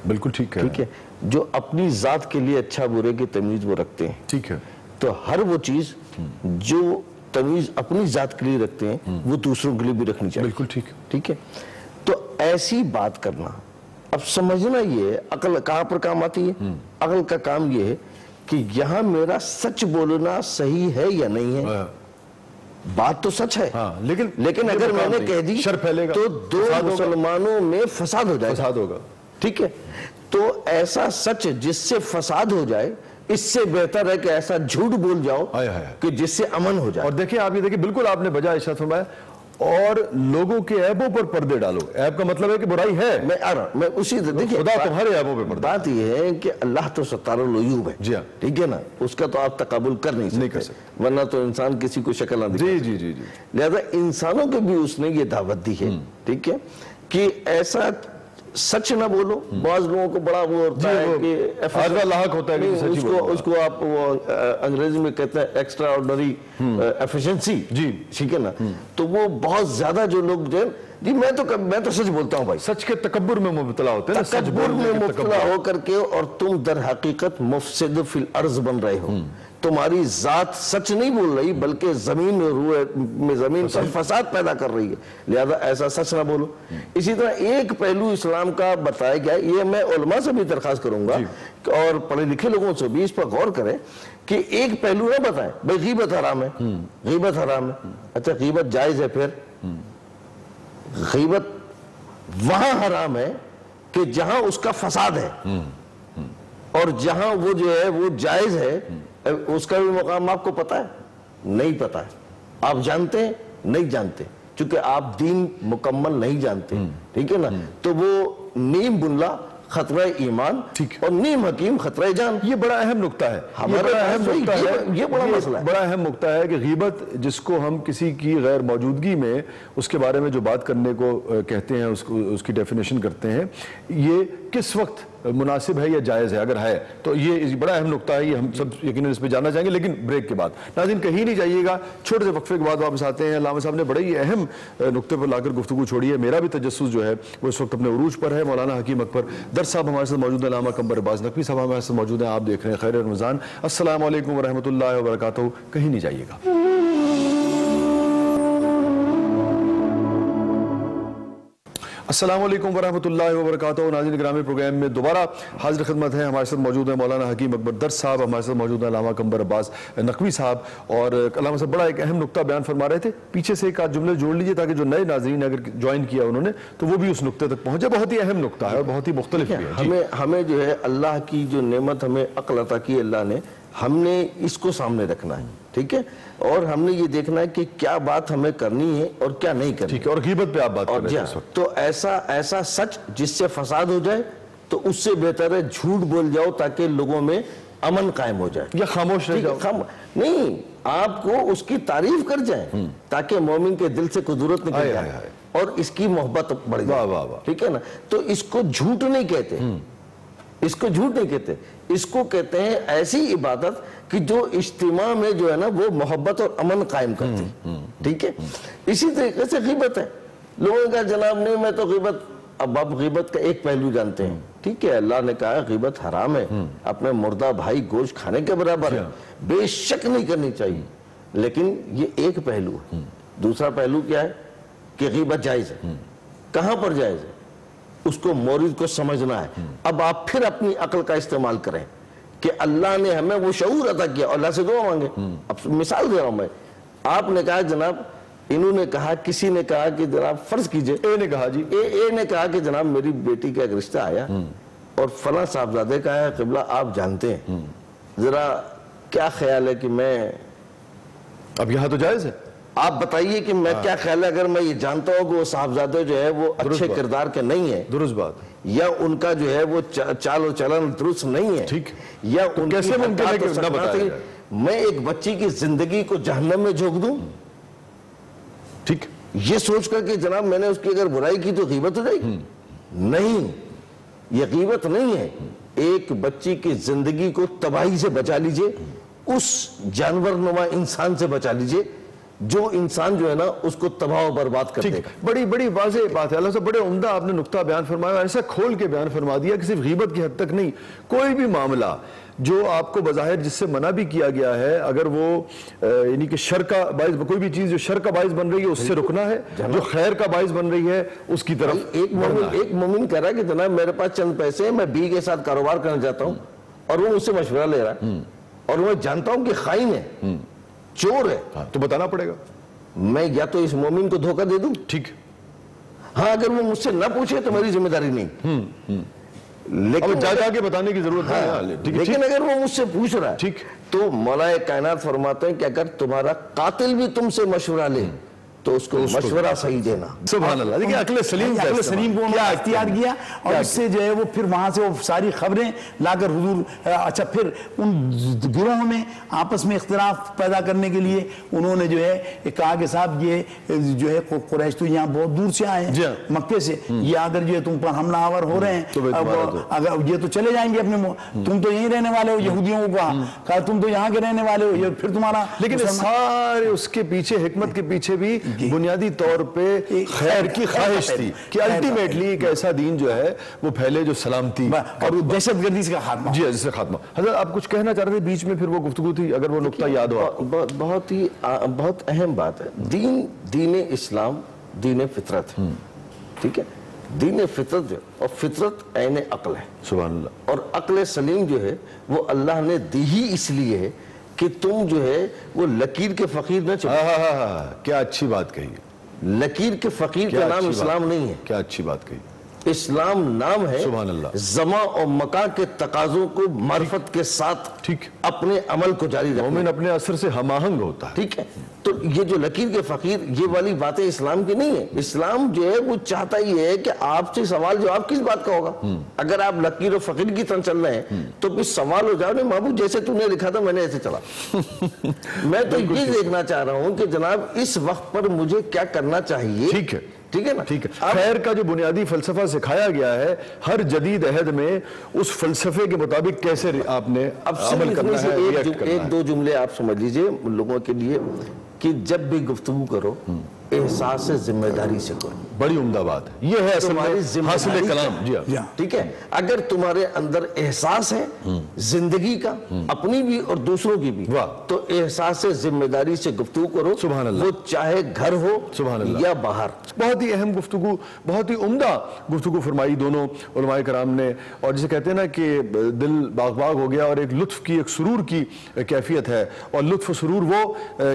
بالکل ٹھیک ہے، جو اپنی ذات کے لیے اچھا برے کی تمیز وہ رکھتے ہیں، ٹھیک ہے، تو ہر وہ چیز جو تمیز اپنی ذات کے لیے رکھتے ہیں وہ دوسروں کے لیے بھی رکھنی چاہیے، بالکل ٹھیک ہے، تو ایسی بات کرنا، اب سمجھنا یہ ہے عقل کہاں پر کام آتی ہے، عقل کا کام یہ ہے کہ یہاں میرا سچ بولنا صحیح ہے یا نہیں ہے، بات تو سچ ہے، لیکن اگر میں نے کہہ دی تو دو مسلمانوں میں فساد ہو جائے، فساد ہوگا، ٹھیک ہے، تو ایسا سچ جس سے فساد ہو جائے اس سے بہتر ہے کہ ایسا جھوٹ بول جاؤ کہ جس سے امن ہو جائے۔ اور دیکھیں آپ یہ دیکھیں بالکل آپ نے بجائے ارشاد فرمایا اور لوگوں کے عیبوں پر پردے ڈالو، عیب کا مطلب ہے کہ برائی ہے، میں آ رہا ہوں، میں اسی دیکھیں خدا تمہارے عیبوں پہ پردے، بات یہ ہے کہ اللہ تو ستار العیوب ہے، جی ہاں، ٹھیک ہے نا، اس کا تو آپ تقابل کر نہیں سکتے، ورنہ تو انسان کسی کو شکل نہ دکھا، جی لہذا انسانوں کے بھی اس نے یہ دعوت دی ہے، ٹھیک ہے، کہ ایسا سچ نہ بولو، بعض لوگوں کو بڑا وہ ہوتا ہے کہ لاحق ہوتا ہے، اس کو آپ وہ انگریزی میں کہتے ہیں ایکسٹرا آرڈنری ایفیشنسی، جی ٹھیک ہے نا، تو وہ بہت زیادہ جو لوگ جو جی میں تو سچ بولتا ہوں بھائی، سچ کے تکبر میں مبتلا ہوتے ہیں، تکبر میں مبتلا ہو کر کے، اور تم در حقیقت مفسد فی الارض بن رہے ہو، تمہاری ذات سچ نہیں بول رہی بلکہ زمین پر فساد پیدا کر رہی ہے، لہذا ایسا سچ نہ بولو۔ اسی طرح ایک پہلو اسلام کا بتایا گیا، یہ میں علماء سے بھی درخواست کروں گا اور پڑھے لکھے لوگوں سے بھی اس پر غور کریں کہ ایک پہلو نہ بتائیں بھئی غیبت حرام ہے، غیبت حرام ہے، اچھا غیبت جائز ہے، پھر غیبت وہاں حرام ہے کہ جہاں اس کا فساد ہے، اور جہاں وہ جو ہے وہ جائز ہے، اس کا بھی مقام آپ کو پتا ہے؟ نہیں پتا ہے، آپ جانتے ہیں؟ نہیں جانتے، چونکہ آپ دین مکمل نہیں جانتے، ٹھیک ہے نا، تو وہ نیم بنلا خطرہ ایمان اور نیم حکیم خطرہ جان، یہ بڑا اہم نقطہ ہے، یہ بڑا مسئلہ ہے، بڑا اہم نقطہ ہے کہ غیبت جس کو ہم کسی کی غیر موجودگی میں اس کے بارے میں جو بات کرنے کو کہتے ہیں، اس کی ڈیفینیشن کرتے ہیں، یہ کس وقت مناسب ہے یا جائز ہے، اگر ہے تو یہ بڑا اہم نقطہ ہے، یہ ہم سب یقیناً اس پہ جاننا چاہیں گے، لیکن بریک کے بعد۔ ناظرین کہیں نہیں جائیے گا، چھوٹے سے وقفے کے بعد واپس آتے ہیں۔ علامہ صاحب نے بڑے ہی اہم نقطے پر لا کر گفتگو چھوڑی ہے، میرا بھی تجسس جو ہے وہ اس وقت اپنے عروج پر ہے۔ مولانا حکیم اکبر درس صاحب ہمارے ساتھ موجود ہیں، علامہ قمر عباس نقوی صاحب ہمارے ساتھ موجود ہیں، آپ دیکھ رہے ہیں خیر رمضان۔ السلام علیکم ورحمۃ اللہ وبرکاتہ، کہیں نہیں جائیے گا۔ السلام علیکم ورحمۃ اللہ وبرکاتہ، ناظرین گرامی، پروگرام میں دوبارہ حاضر خدمت ہے۔ ہمارے ساتھ موجود ہیں مولانا حکیم اکبر درس صاحب، ہمارے ساتھ موجود ہیں علامہ قمر عباس نقوی صاحب، اور علامہ صاحب بڑا ایک اہم نقطہ بیان فرما رہے تھے، پیچھے سے ایک آدھ جملے جوڑ لیجئے تاکہ جو نئے ناظرین اگر جوائن کیا انہوں نے تو وہ بھی اس نقطے تک پہنچے۔ بہت ہی اہم نقطہ ہے اور بہت ہی مختلف بھی ہے۔ ہمیں جو ہے اللہ کی جو نعمت ہمیں عقل عطا کی اللہ نے، ہم نے اس کو سامنے رکھنا ہے، ٹھیک ہے، اور ہم نے یہ دیکھنا ہے کہ کیا بات ہمیں کرنی ہے اور کیا نہیں کرنی، ٹھیک ہے، اور غیبت پہ آپ بات کر رہے ہیں اس وقت، تو ایسا سچ جس سے فساد ہو جائے تو اس سے بہتر ہے جھوٹ بول جاؤ تاکہ لوگوں میں امن قائم ہو جائے، یا خاموش رہ جاؤ، نہیں، آپ کو اس کی تعریف کر جائیں تاکہ مومن کے دل سے قدرت نکل جائے اور اس کی محبت بڑھ جائے، ٹھیک ہے نا، تو اس کو جھوٹ نہیں کہتے، اس کو جھوٹ نہیں کہتے، اس کو کہتے ہیں ایسی عبادت کہ جو اجتماع میں جو ہے نا وہ محبت اور امن قائم کرتی، ٹھیک ہے۔ اسی طریقے سے غیبت ہے، لوگوں نے کہا جناب نہیں میں تو غیبت، اب آپ غیبت کا ایک پہلو جانتے ہیں، ٹھیک ہے، اللہ نے کہا غیبت حرام ہے، اپنے مردہ بھائی گوشت کھانے کے برابر ہے، بے شک نہیں کرنی چاہیے، لیکن یہ ایک پہلو ہے۔ دوسرا پہلو کیا ہے کہ غیبت جائز ہے، کہاں پر جائز ہے اس کو مورد کو سمجھنا ہے۔ اب آپ پھر اپنی عقل کا استعمال کریں کہ اللہ نے ہمیں وہ شعور عطا کیا، اللہ سے دعا مانگے۔ اب مثال دے رہا ہوں میں، آپ نے کہا جناب، انہوں نے کہا، کسی نے کہا کہ جناب فرض کیجئے، اے نے کہا کہ جناب میری بیٹی کا ایک رشتہ آیا اور فلاں صاحبزادے کا ہے، قبلہ آپ جانتے ہیں، ذرا کیا خیال ہے کہ میں، اب یہاں تو جائز ہے، آپ بتائیے کہ میں کیا خیال ہے اگر میں یہ جانتا ہوں کہ وہ صاحبزادے جو ہے وہ اچھے کردار کے نہیں ہیں، درست بات، یا ان کا جو ہے وہ چال و چلن درست نہیں ہے، یا ان کیسے ممکن ہے کہ نہ بتایا جائے؟ میں ایک بچی کی زندگی کو جہنم میں جھونک دوں، ٹھیک، یہ سوچ کر کہ جناب میں نے اس کی اگر برائی کی تو غیبت ہو جائے گی، نہیں، یہ غیبت نہیں ہے. ایک بچی کی زندگی کو تباہی سے بچا لیجئے، اس جانور نما انسان سے بچا لیجئے جو انسان جو ہے نا اس کو تباہ و برباد کر دے گا. بڑی بڑی واضح بات ہے اللہ صاحب، بڑے عمدہ آپ نے نقطہ بیان فرمایا، ایسا کھول کے بیان فرما دیا کہ صرف غیبت کی حد تک نہیں، کوئی بھی معاملہ جو آپ کو بظاہر جس سے منع بھی کیا گیا ہے، اگر وہ یعنی کہ شر کا باعث، کوئی بھی چیز جو شر کا باعث بن رہی ہے اس سے رکنا ہے، جو خیر کا باعث بن رہی ہے اس کی طرف. ایک مومن کہہ رہا ہے کہ جناب میرے پاس چند پیسے ہیں، میں بیوی کے ساتھ کاروبار کرنا چاہتا ہوں، اور وہ مجھ سے مشورہ لے رہا ہے اور میں جانتا ہوں کہ خائن ہے، چور ہے، تو بتانا پڑے گا. میں یا تو اس مومن کو دھوکہ دے دوں، ٹھیک، ہاں اگر وہ مجھ سے نہ پوچھے تو میری ذمہ داری نہیں، لیکن جا کے بتانے کی ضرورت ہے. لیکن اگر وہ مجھ سے پوچھ رہا ہے ٹھیک، تو مولا کائنات فرماتے ہیں کہ اگر تمہارا قاتل بھی تم سے مشورہ لے تو اس کو مشورہ صحیح دینا. سبحان اللہ. دیکھیں عقل سلیم کا عقل سلیم کو انہوں نے اختیار کیا، اور اس سے جو ہے وہ پھر وہاں سے وہ ساری خبریں لا کر حضور، اچھا پھر ان گروہوں میں آپس میں اختلاف پیدا کرنے کے لیے انہوں نے جو ہے کہا کہ صاحب یہ جو ہے قریش تو یہاں بہت دور سے آئے ہیں مکے سے، یہ اگر جو ہے تم پر حملہ آور ہو رہے ہیں، اگر یہ تو چلے جائیں گے اپنے، تم تو یہیں رہنے والے ہو، یہودیوں کو کہا تم تو یہاں کے رہنے والے ہو، یہ پھر تمہارا. لیکن سارے اس کے پیچھے حکمت کے پیچھے بھی بنیادی طور پہ خیر کی خواہش تھی کہ الٹیمیٹلی ایک ایسا دین جو ہے وہ پھیلے جو سلامتی اور دہشت گردی کا خاتمہ. جی اس سے خاتمہ. حضرت آپ کچھ کہنا چاہ رہے تھے بیچ میں، پھر وہ گفتگو تھی، اگر وہ نقطہ یاد ہو. بہت اہم بات ہے. دین اسلام دین فطرت ہے، ٹھیک ہے، دین فطرت جو، اور فطرت عین عقل ہے. سبحان اللہ. اور عقل سلیم جو ہے وہ اللہ نے دی ہی اس لیے ہے کہ تم جو ہے وہ لکیر کے فقیر نہ چلو. کیا اچھی بات کہی ہے. لکیر کے فقیر کا نام اسلام نہیں ہے. کیا اچھی بات کہی. اسلام نام ہے سبحان اللہ زمان اور مکان کے تقاضوں کو معرفت کے ساتھ ٹھیک اپنے عمل کو جاری رکھنا. مومن اپنے اثر سے ہم آہنگ ہوتا ہے. ٹھیک ہے. تو یہ جو لکیر کے فقیر یہ والی باتیں اسلام کی نہیں ہے. اسلام جو ہے وہ چاہتا ہی ہے کہ آپ سے سوال جواب کس بات کا ہوگا. اگر آپ لکیر و فقیر کی طرح چل رہے ہیں تو پھر سوال ہو جاؤ نہیں معبود جیسے تو نے لکھا تھا میں نے ایسے چلا. میں تو یہ دیکھنا چاہ رہا ہوں کہ جناب اس وقت پر مجھے کیا کرنا چاہیے. ٹھیک ہے ٹھیک ہے نا. ٹھیک ہے. خیر کا جو بنیادی فلسفہ سکھایا گیا ہے ہر جدید عہد میں اس فلسفے کے مطابق کیسے آپ نے عمل کرنا ہے. ایک دو جملے آپ سمجھ لیجئے لوگوں کے لیے کہ جب بھی گفتگو کرو احساس ذمہ داری سے کرو. بڑی عمدہ بات ہے. یہ ہے اصل میں حاصل کلام. جی ہاں ٹھیک ہے. اگر تمہارے اندر احساس ہے زندگی کا اپنی بھی اور دوسروں کی بھی تو احساس ذمہ داری سے گفتگو کرو. سبحان اللہ. وہ چاہے گھر ہو سبحان اللہ یا باہر. بہت ہی اہم گفتگو، بہت ہی عمدہ گفتگو فرمائی دونوں علماء کرام نے. اور جسے کہتے ہیں نا کہ دل باغ باغ ہو گیا اور ایک لطف کی ایک سرور کی کیفیت ہے. اور لطف و سرور وہ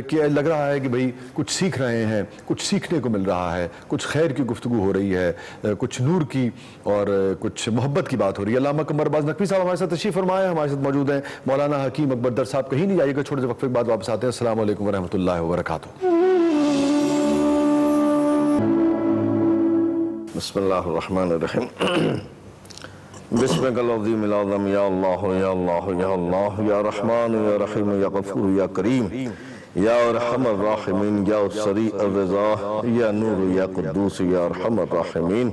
کہ لگ رہا ہے کہ بھئی کچھ سیکھ رہے ہیں، کچھ سیکھنے کو مل رہا ہے، کچھ خیر کی گفتگو ہو رہی ہے، کچھ نور کی اور کچھ محبت کی بات ہو رہی ہے. علامہ قمر باز نقوی صاحب ہمارے ساتھ تشریف فرمائے، ہمارے ساتھ موجود ہیں مولانا حکیم اکبر در صاحب. کہیں نہیں جائیے گا، چھوٹے سے وقفے کے بعد واپس آتے ہیں. السلام علیکم ورحمۃ اللہ وبرکاتہ. بسم اللہ الرحمن الرحیم. بسمک العظیم العظم یا اللہ یا اللہ یا اللہ یا رحمان یا رحیم یا غفور یا کریم یا ارحم الراحمین یا سریع الرضا یا نور یا قدوس یا ارحم الراحمین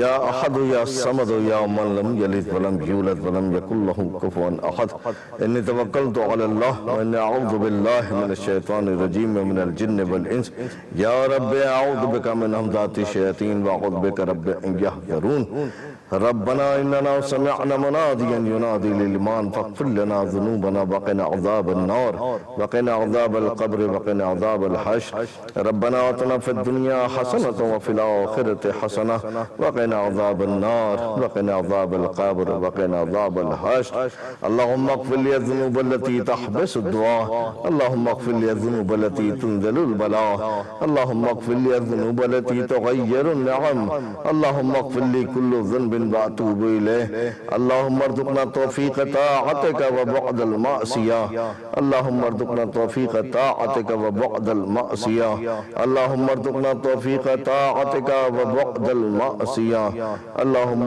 یا احد یا صمد یا من لم یلد ولم یولد ولم یکن لہ کفوا احد. انی توکلت علی اللہ وانی اعوذ باللہ من الشیطان الرجیم ومن الجن والانس. یا رب اعوذ بک من ہمزات الشیاطین واعوذ بک رب ان یحضرون. ربنا اننا سمعنا منادیا ینادی للایمان فاغفر لنا ذنوبنا وقنا عذاب النار وقنا عذاب القبر وقنا عذاب الحشر. ربنا آتنا في الدنيا حسنة وفي الآخرة حسنة وقنا عذاب النار وقنا عذاب القبر وقنا عذاب الحشر. اللهم اغفر لي الذنوب التي تحبس الدعاء. اللهم اغفر لي الذنوب التي تنزل البلاء. اللهم اغفر لي الذنوب التي تغير النعم. اللهم اغفر لي كل ذنب وأتوب إليه اللهم ارزقنا توفيق طاعتك وبعد المعصية اللهم ارزقنا توفيق طاعتك وبعد المعصية اللهم ارزقنا توفيق طاعتك وبعد المعصية اللهم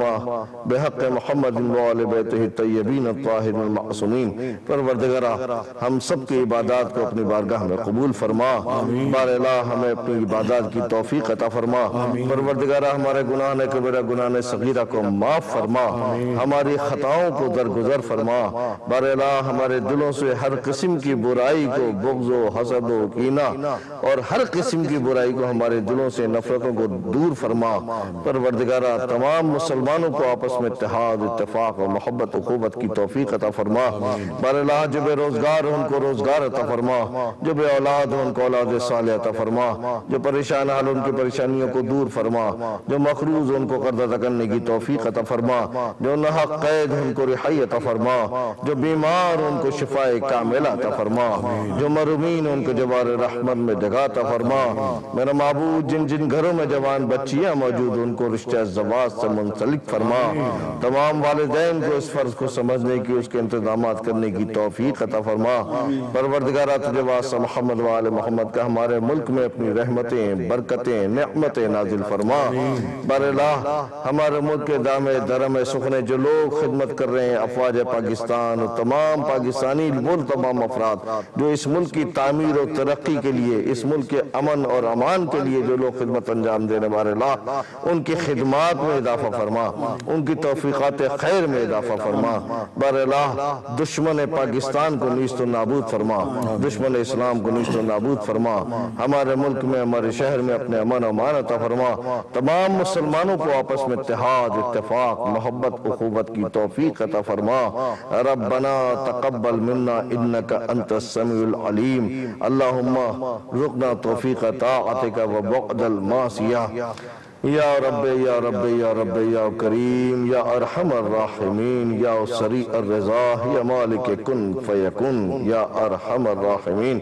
بحق محمد وآل بیتہ الطیبین الطاہرین المعصومین پروردگارہ ہم سب کی عبادات کو اپنی بارگاہ میں قبول فرما بار الہ ہمیں اپنی عبادات کی توفیق عطا فرما پروردگارہ ہمارے گناہ کبیرہ گناہ صغیرہ کو معاف فرما ہماری خطاؤں کو درگزر فرما بار الہ ہمارے دلوں سے ہر قسم کی برائی کو بغض و حسد و کینہ اور ہر قسم کی برائی کو ہمارے دلوں سے نفرتوں کو دور فرما پروردگارہ تمام مسلمانوں کو آپس میں اتحاد اتفاق و محبت و قوت کی توفیق عطا فرما بار الہ جو بے روزگار ان کو روزگار عطا فرما جو بے اولاد ان کو اولاد صالح عطا فرما جو پریشان حال ان کی پریشانیوں کو دور فرما جو مقروض ان کو قرض ادا کرنے کی توفیق عطا فرما جو ناحق قید ان کو رہائی عطا فرما جو بیمار ان کو شفاء کاملہ عطا فرما جو مرحومین ان کو جوار رحمت میں جگہ عطا فرما میرا معبود جن جن گھروں میں جوان بچیاں موجود ان کو رشتہ زواج سے منسلک فرما تمام والدین کو اس فرض کو سمجھنے کی اس کے انتظامات کرنے کی توفیق عطا فرما پروردگارہ تجھے واسطہ محمد و آل محمد کا ہمارے ملک میں اپنی رحمتیں برکتیں نعمتیں نازل فرما بار الہ ہمارے ملک کے دامے درم سخنے جو لوگ خدمت کر رہے ہیں افواج پاکستان اور تمام پاکستانی وہ تمام افراد جو اس ملک کی تعمیر و ترقی کے لیے اس ملک کے امن اور امان کے لیے جو لوگ خدمت انجام دینے بار الہ ان کی خدمات میں اضافہ فرما ان کی توفیقات خیر میں اضافہ فرما بار الہ دشمن پاکستان کو نیست و نابود فرما دشمن اسلام کو نیست و نابود فرما ہمارے ملک میں ہمارے شہر میں اپنے امن و امان عطا فرما تمام مسلمانوں کو آپس میں اتحاد اتفاق محبت اخوت کی توفیق عطا فرما ربنا تقبل منا انک انت السمیع العلیم اللہم رزقنا توفیق طاعتک وبعد المعصیہ یا رب یا رب یا رب یا کریم یا ارحم الراحمین یا سریع الرضا یا مالک کن فیکن یا ارحم الراحمین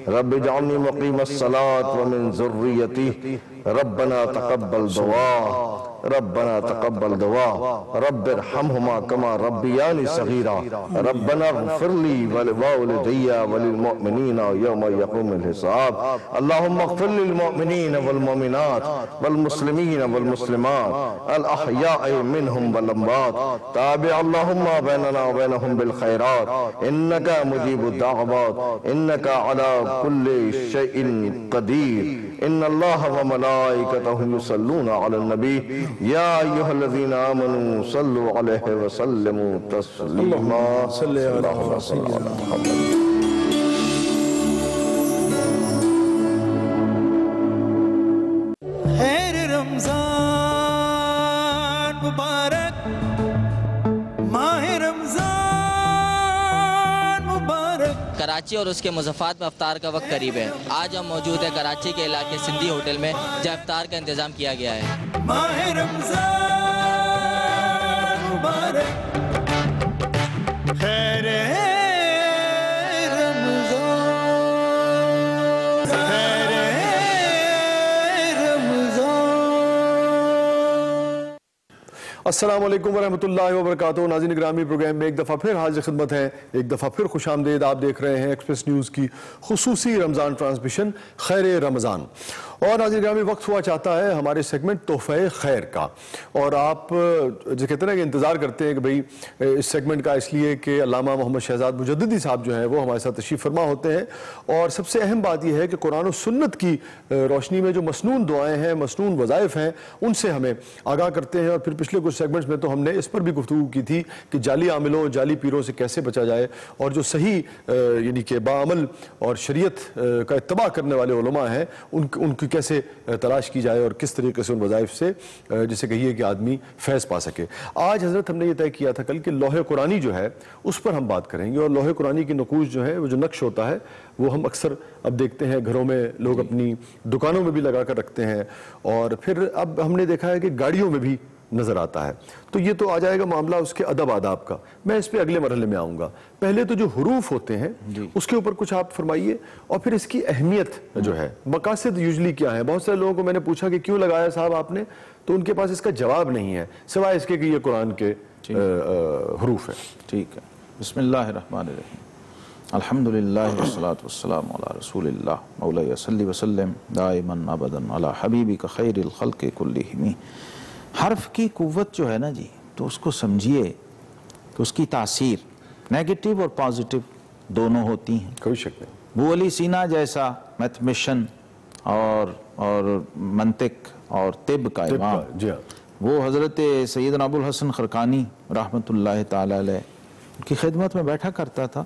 رب اجعلنی مقیم الصلاة ومن ذریتی ربنا تقبل دعا ربنا تقبل دعا رب ارحمهما كما ربياني صغيرا ربنا اغفر لي ولوالدي وللمؤمنين يوم يقوم الحساب اللهم اغفر للمؤمنين والمؤمنات والمسلمين والمسلمات الأحياء منهم والأموات تابع اللهم بيننا وبينهم بالخيرات إنك مجيب الدعوات إنك على كل شيء قدير إن الله وملائكته يصلون على النبي يا أيها الذين آمنوا صلوا عليه وسلموا تسليما صلى الله عليه وسلم خیر رمضان مبارک ماہ رمضان مبارک کراچی اور اس کے مضافات میں افطار کا وقت قریب ہے آج ہم موجود ہیں کراچی کے علاقے سندھی ہوٹل میں جہاں افطار کا انتظام کیا گیا ہے ماہ رمضان مبارک خیر السلام علیکم ورحمۃ اللہ وبرکاتہ ناظرین گرامی پروگرام میں ایک دفعہ پھر حاضر خدمت ہیں ایک دفعہ پھر خوش آمدید آپ دیکھ رہے ہیں ایکسپریس نیوز کی خصوصی رمضان ٹرانسمیشن خیر رمضان اور ناظرین گرامی وقت ہوا چاہتا ہے ہمارے سیگمنٹ تحفہ خیر کا اور آپ جو کہتے ہیں کہ انتظار کرتے ہیں کہ بھئی اس سیگمنٹ کا اس لیے کہ علامہ محمد شہزاد مجددی صاحب جو ہیں وہ ہمارے ساتھ تشریف فرما ہوتے ہیں اور سب سے اہم بات یہ ہے کہ قرآن و سنت کی روشنی میں جو مسنون دعائیں ہیں مسنون وظائف ہیں ان سے ہمیں آگاہ کرتے ہیں اور پھر پچھلے کچھ سیگمنٹس میں تو ہم نے اس پر بھی گفتگو کی تھی کہ جعلی عاملوں جعلی پیروں سے کیسے بچا جائے اور جو صحیح یعنی کہ باعمل اور شریعت کا اتباع کرنے والے علماء ہیں ان کی کیسے تلاش کی جائے اور کس طریقے سے ان وظائف سے جسے کہیے کہ آدمی فیض پا سکے آج حضرت ہم نے یہ طے کیا تھا کل کہ لوح قرآنی جو ہے اس پر ہم بات کریں گے اور لوح قرآنی کی نقوش جو ہے وہ جو نقش ہوتا ہے وہ ہم اکثر اب دیکھتے ہیں گھروں میں لوگ اپنی دکانوں میں بھی لگا کر رکھتے ہیں اور پھر اب ہم نے دیکھا ہے کہ گاڑیوں میں بھی نظر آتا ہے. تو یہ تو آ جائے گا معاملہ اس کے ادب آداب کا. میں اس پہ اگلے مرحلے میں آؤں گا. پہلے تو جو حروف ہوتے ہیں اس کے اوپر کچھ آپ فرمائیے, اور پھر اس کی اہمیت جو ہے, مقاصد یوزلی کیا ہے. بہت سارے لوگوں کو میں نے پوچھا کہ کیوں لگایا صاحب آپ نے, تو ان کے پاس اس کا جواب نہیں ہے سوائے اس کے کہ یہ قرآن کے حروف ہیں. ٹھیک ہے. بسم اللہ الرحمن الرحیم. الحمدللہ والصلاة والسلام علی رسول اللہ مولاي صلی وسلم دائما ابدا علی حبیبک خیر الخلق کلہم. حرف کی قوت جو ہے نا جی, تو اس کو سمجھیے کہ اس کی تاثیر نیگیٹو اور پازیٹو دونوں ہوتی ہیں. کوئی شک نہیں. ابو علی سینا جیسا میتھمیشن اور منطق اور طب کا امام, وہ حضرت سیدنا ابو الحسن خرقانی رحمۃ اللہ تعالی علیہ ان کی خدمت میں بیٹھا کرتا تھا.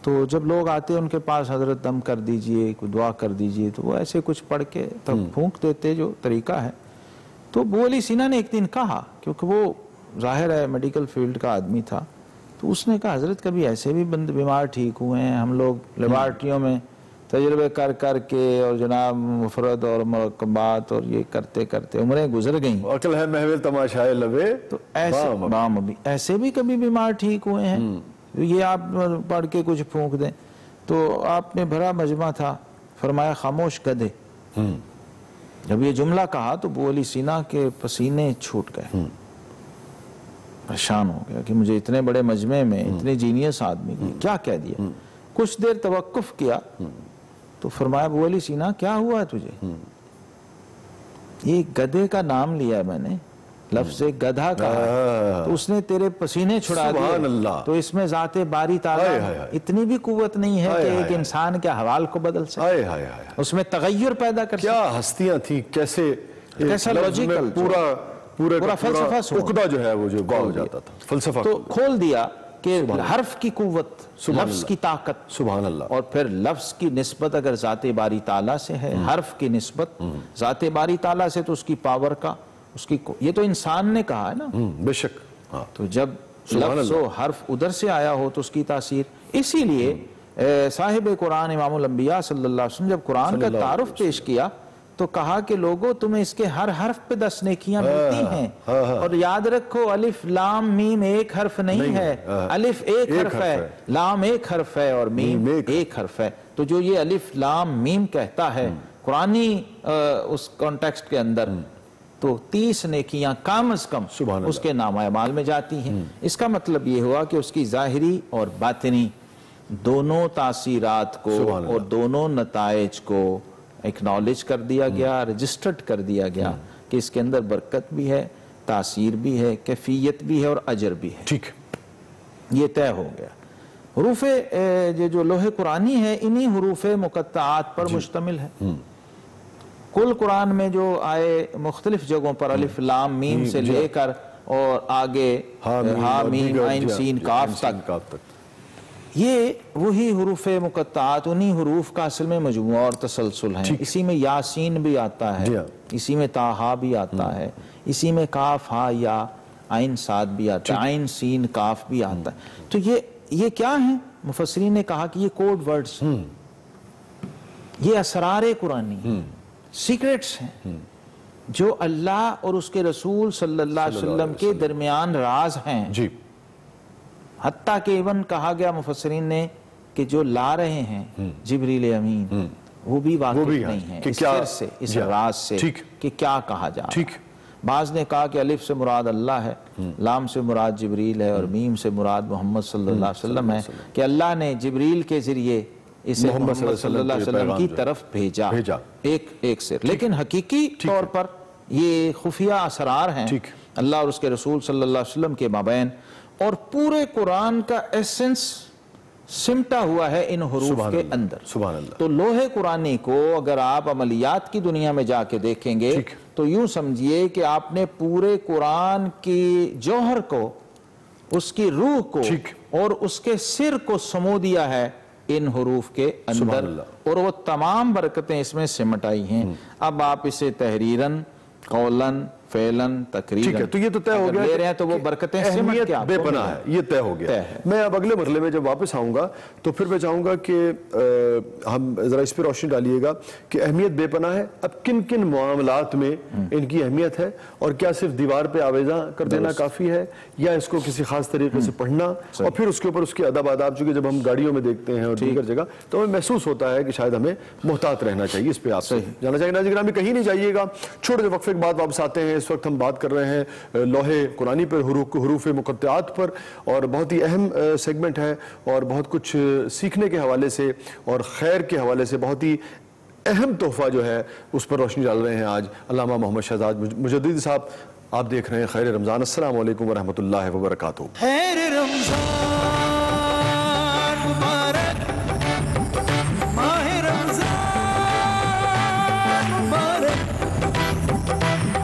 تو جب لوگ آتے ان کے پاس, حضرت دم کر دیجئے, کوئی دعا کر دیجئے, تو وہ ایسے کچھ پڑھ کے تب پھونک دیتے جو طریقہ ہے. تو ابو علی سینا نے ایک دن کہا, کیونکہ وہ ظاہر ہے میڈیکل فیلڈ کا آدمی تھا, تو اس نے کہا حضرت کبھی ایسے بھی بیمار ٹھیک ہوئے ہیں, ہم لوگ لیبارٹریوں میں تجربے کر کے اور جناب مفرد اور مرکبات اور یہ کرتے کرتے عمریں گزر گئیں. عقل ہے محول تماشائے لبے, تو ایسے بھی کبھی بیمار ٹھیک ہوئے ہیں, یہ آپ پڑھ کے کچھ پھونک دیں. تو آپ نے بھرا مجمع تھا, فرمایا خاموش گدھے. جب یہ جملہ کہا تو ابو علی سینا کے پسینے چھوٹ گئے, پریشان ہو گیا کہ مجھے اتنے بڑے مجمع میں اتنے جینیس آدمی کی کیا کہہ دیا. کچھ دیر توقف کیا تو فرمایا ابو علی سینا کیا ہوا ہے تجھے؟ یہ گدھے کا نام لیا ہے میں نے, لفظ گدھا کہا, تو اس نے تیرے پسینے چھڑا دیے. تو اس میں ذات باری تعالیٰ اتنی بھی قوت نہیں ہے کہ ایک انسان کے حوال کو بدل سکے, اس میں تغیر پیدا کر سکے. کیا ہستیاں تھیں, کیسا لاجیکل پورا فلسفہ عقدہ جو ہے وہ جو گاؤ ہو جاتا تھا فلسفہ. تو کھول دیا کہ حرف کی قوت, لفظ کی طاقت, سبحان اللہ. اور پھر لفظ کی نسبت اگر ذات باری تعالیٰ سے ہے, حرف کی نسبت ذات باری تعالیٰ سے, تو اس کی پاور کا, اس کی یہ تو انسان نے کہا ہے نا. بے شک. تو جب لفظ و حرف ادھر سے آیا ہو تو اس کی تاثیر. اسی لیے صاحب قرآن امام الانبیاء صلی اللہ علیہ وسلم جب قرآن کا تعارف پیش کیا تو کہا کہ لوگوں تمہیں اس کے ہر حرف پہ 10 نیکیاں ملتی ہیں, اور یاد رکھو الف لام میم ایک حرف نہیں ہے, الف ایک حرف ہے, لام ایک حرف ہے, اور میم ایک حرف ہے. تو جو یہ الف لام میم کہتا ہے قرآنی اس کانٹیکسٹ کے اندر, تو 30 نیکیاں کم از کم اس کے نام اعمال میں جاتی ہیں. اس کا مطلب یہ ہوا کہ اس کی ظاہری اور باطنی دونوں تاثیرات کو اور دونوں نتائج کو ایکنالج کر دیا گیا, رجسٹرڈ کر دیا گیا کہ اس کے اندر برکت بھی ہے, تاثیر بھی ہے, کیفیت بھی ہے, اور اجر بھی ہے. ٹھیک, یہ طے ہو گیا. حروف جو لوح قرآنی ہے انہی حروف مقطعات پر مشتمل ہے. کل قرآن میں جو آئے مختلف جگہوں پر الف لام میم سے لے کر اور آگے ہا میم عین سین کاف تک, یہ وہی حروف مقطعات, انہی حروف کا اصل میں مجموعہ اور تسلسل ہیں. اسی میں یاسین بھی آتا ہے, اسی میں تاہا بھی آتا ہے, اسی میں کاف ہا یا عین صاد بھی آتا ہے, عین سین کاف بھی آتا ہے. تو یہ کیا ہیں؟ مفسرین نے کہا کہ یہ کوڈ ورڈز ہیں, یہ اسرار قرآنی, سیکریٹس ہیں جو اللہ اور اس کے رسول صلی اللہ علیہ وسلم کے درمیان راز ہیں. حتیٰ کہ ایون کہا گیا مفسرین نے کہ جو لا رہے ہیں جبریل امین, وہ بھی واقف نہیں ہیں اس سر سے, اس راز سے کہ کیا کہا جا رہا ہے. بعض نے کہا کہ الف سے مراد اللہ ہے, لام سے مراد جبریل ہے, اور میم سے مراد محمد صلی اللہ علیہ وسلم ہے, کہ اللہ نے جبریل کے ذریعے اسے محمد صلی اللہ علیہ وسلم کی طرف بھیجا ایک سر. لیکن حقیقی طور پر یہ خفیہ اسرار ہیں اللہ اور اس کے رسول صلی اللہ علیہ وسلم کے مابین, اور پورے قرآن کا ایسنس سمٹا ہوا ہے ان حروف کے اندر. تو لوح قرآنی کو اگر آپ عملیات کی دنیا میں جا کے دیکھیں گے تو یوں سمجھیے کہ آپ نے پورے قرآن کی جوہر کو, اس کی روح کو اور اس کے سر کو سمو دیا ہے ان حروف کے اندر, اور وہ تمام برکتیں اس میں سمٹ آئی ہیں. اب آپ اسے تحریراً, قولاً, فعلاً تقریراً ٹھیک ہے، تو یہ تو طے ہو گیا لے رہے ہیں تو وہ برکتیں اہمیت بے پناہ ہے، یہ طے ہو گیا. میں اب اگلے مرحلے میں جب واپس آؤں گا تو پھر میں چاہوں گا کہ ہم ذرا اس پہ روشنی ڈالیے گا کہ اہمیت بے پناہ ہے. اب کن کن معاملات میں ان کی اہمیت ہے، اور کیا صرف دیوار پہ آویزاں کر دینا کافی ہے، یا اس کو کسی خاص طریقے سے پڑھنا اور پھر اس کے اوپر اس کے ادب آداب، چونکہ جب ہم گاڑیوں میں دیکھتے ہیں اور دیگر جگہ تو ہمیں محسوس ہوتا ہے کہ شاید ہمیں محتاط رہنا چاہیے. اس پہ آپ سے جانا چاہیے. ناظرین گرامی کہیں نہیں جائیے گا، چھوٹے سے وقفے کے بعد واپس آتے ہیں. اس وقت ہم بات کر رہے ہیں لوح قرآنی پر، حروف مقطعات پر، اور بہت ہی اہم سیگمنٹ ہے اور بہت کچھ سیکھنے کے حوالے سے اور خیر کے حوالے سے بہت ہی اہم تحفہ جو ہے اس پر روشنی ڈال رہے ہیں آج علامہ محمد شہزاد مجددی صاحب. آپ دیکھ رہے ہیں خیر رمضان. السلام علیکم ورحمۃ اللہ وبرکاتہ. خیر رمضان مبارک، ماہ رمضان مبارک،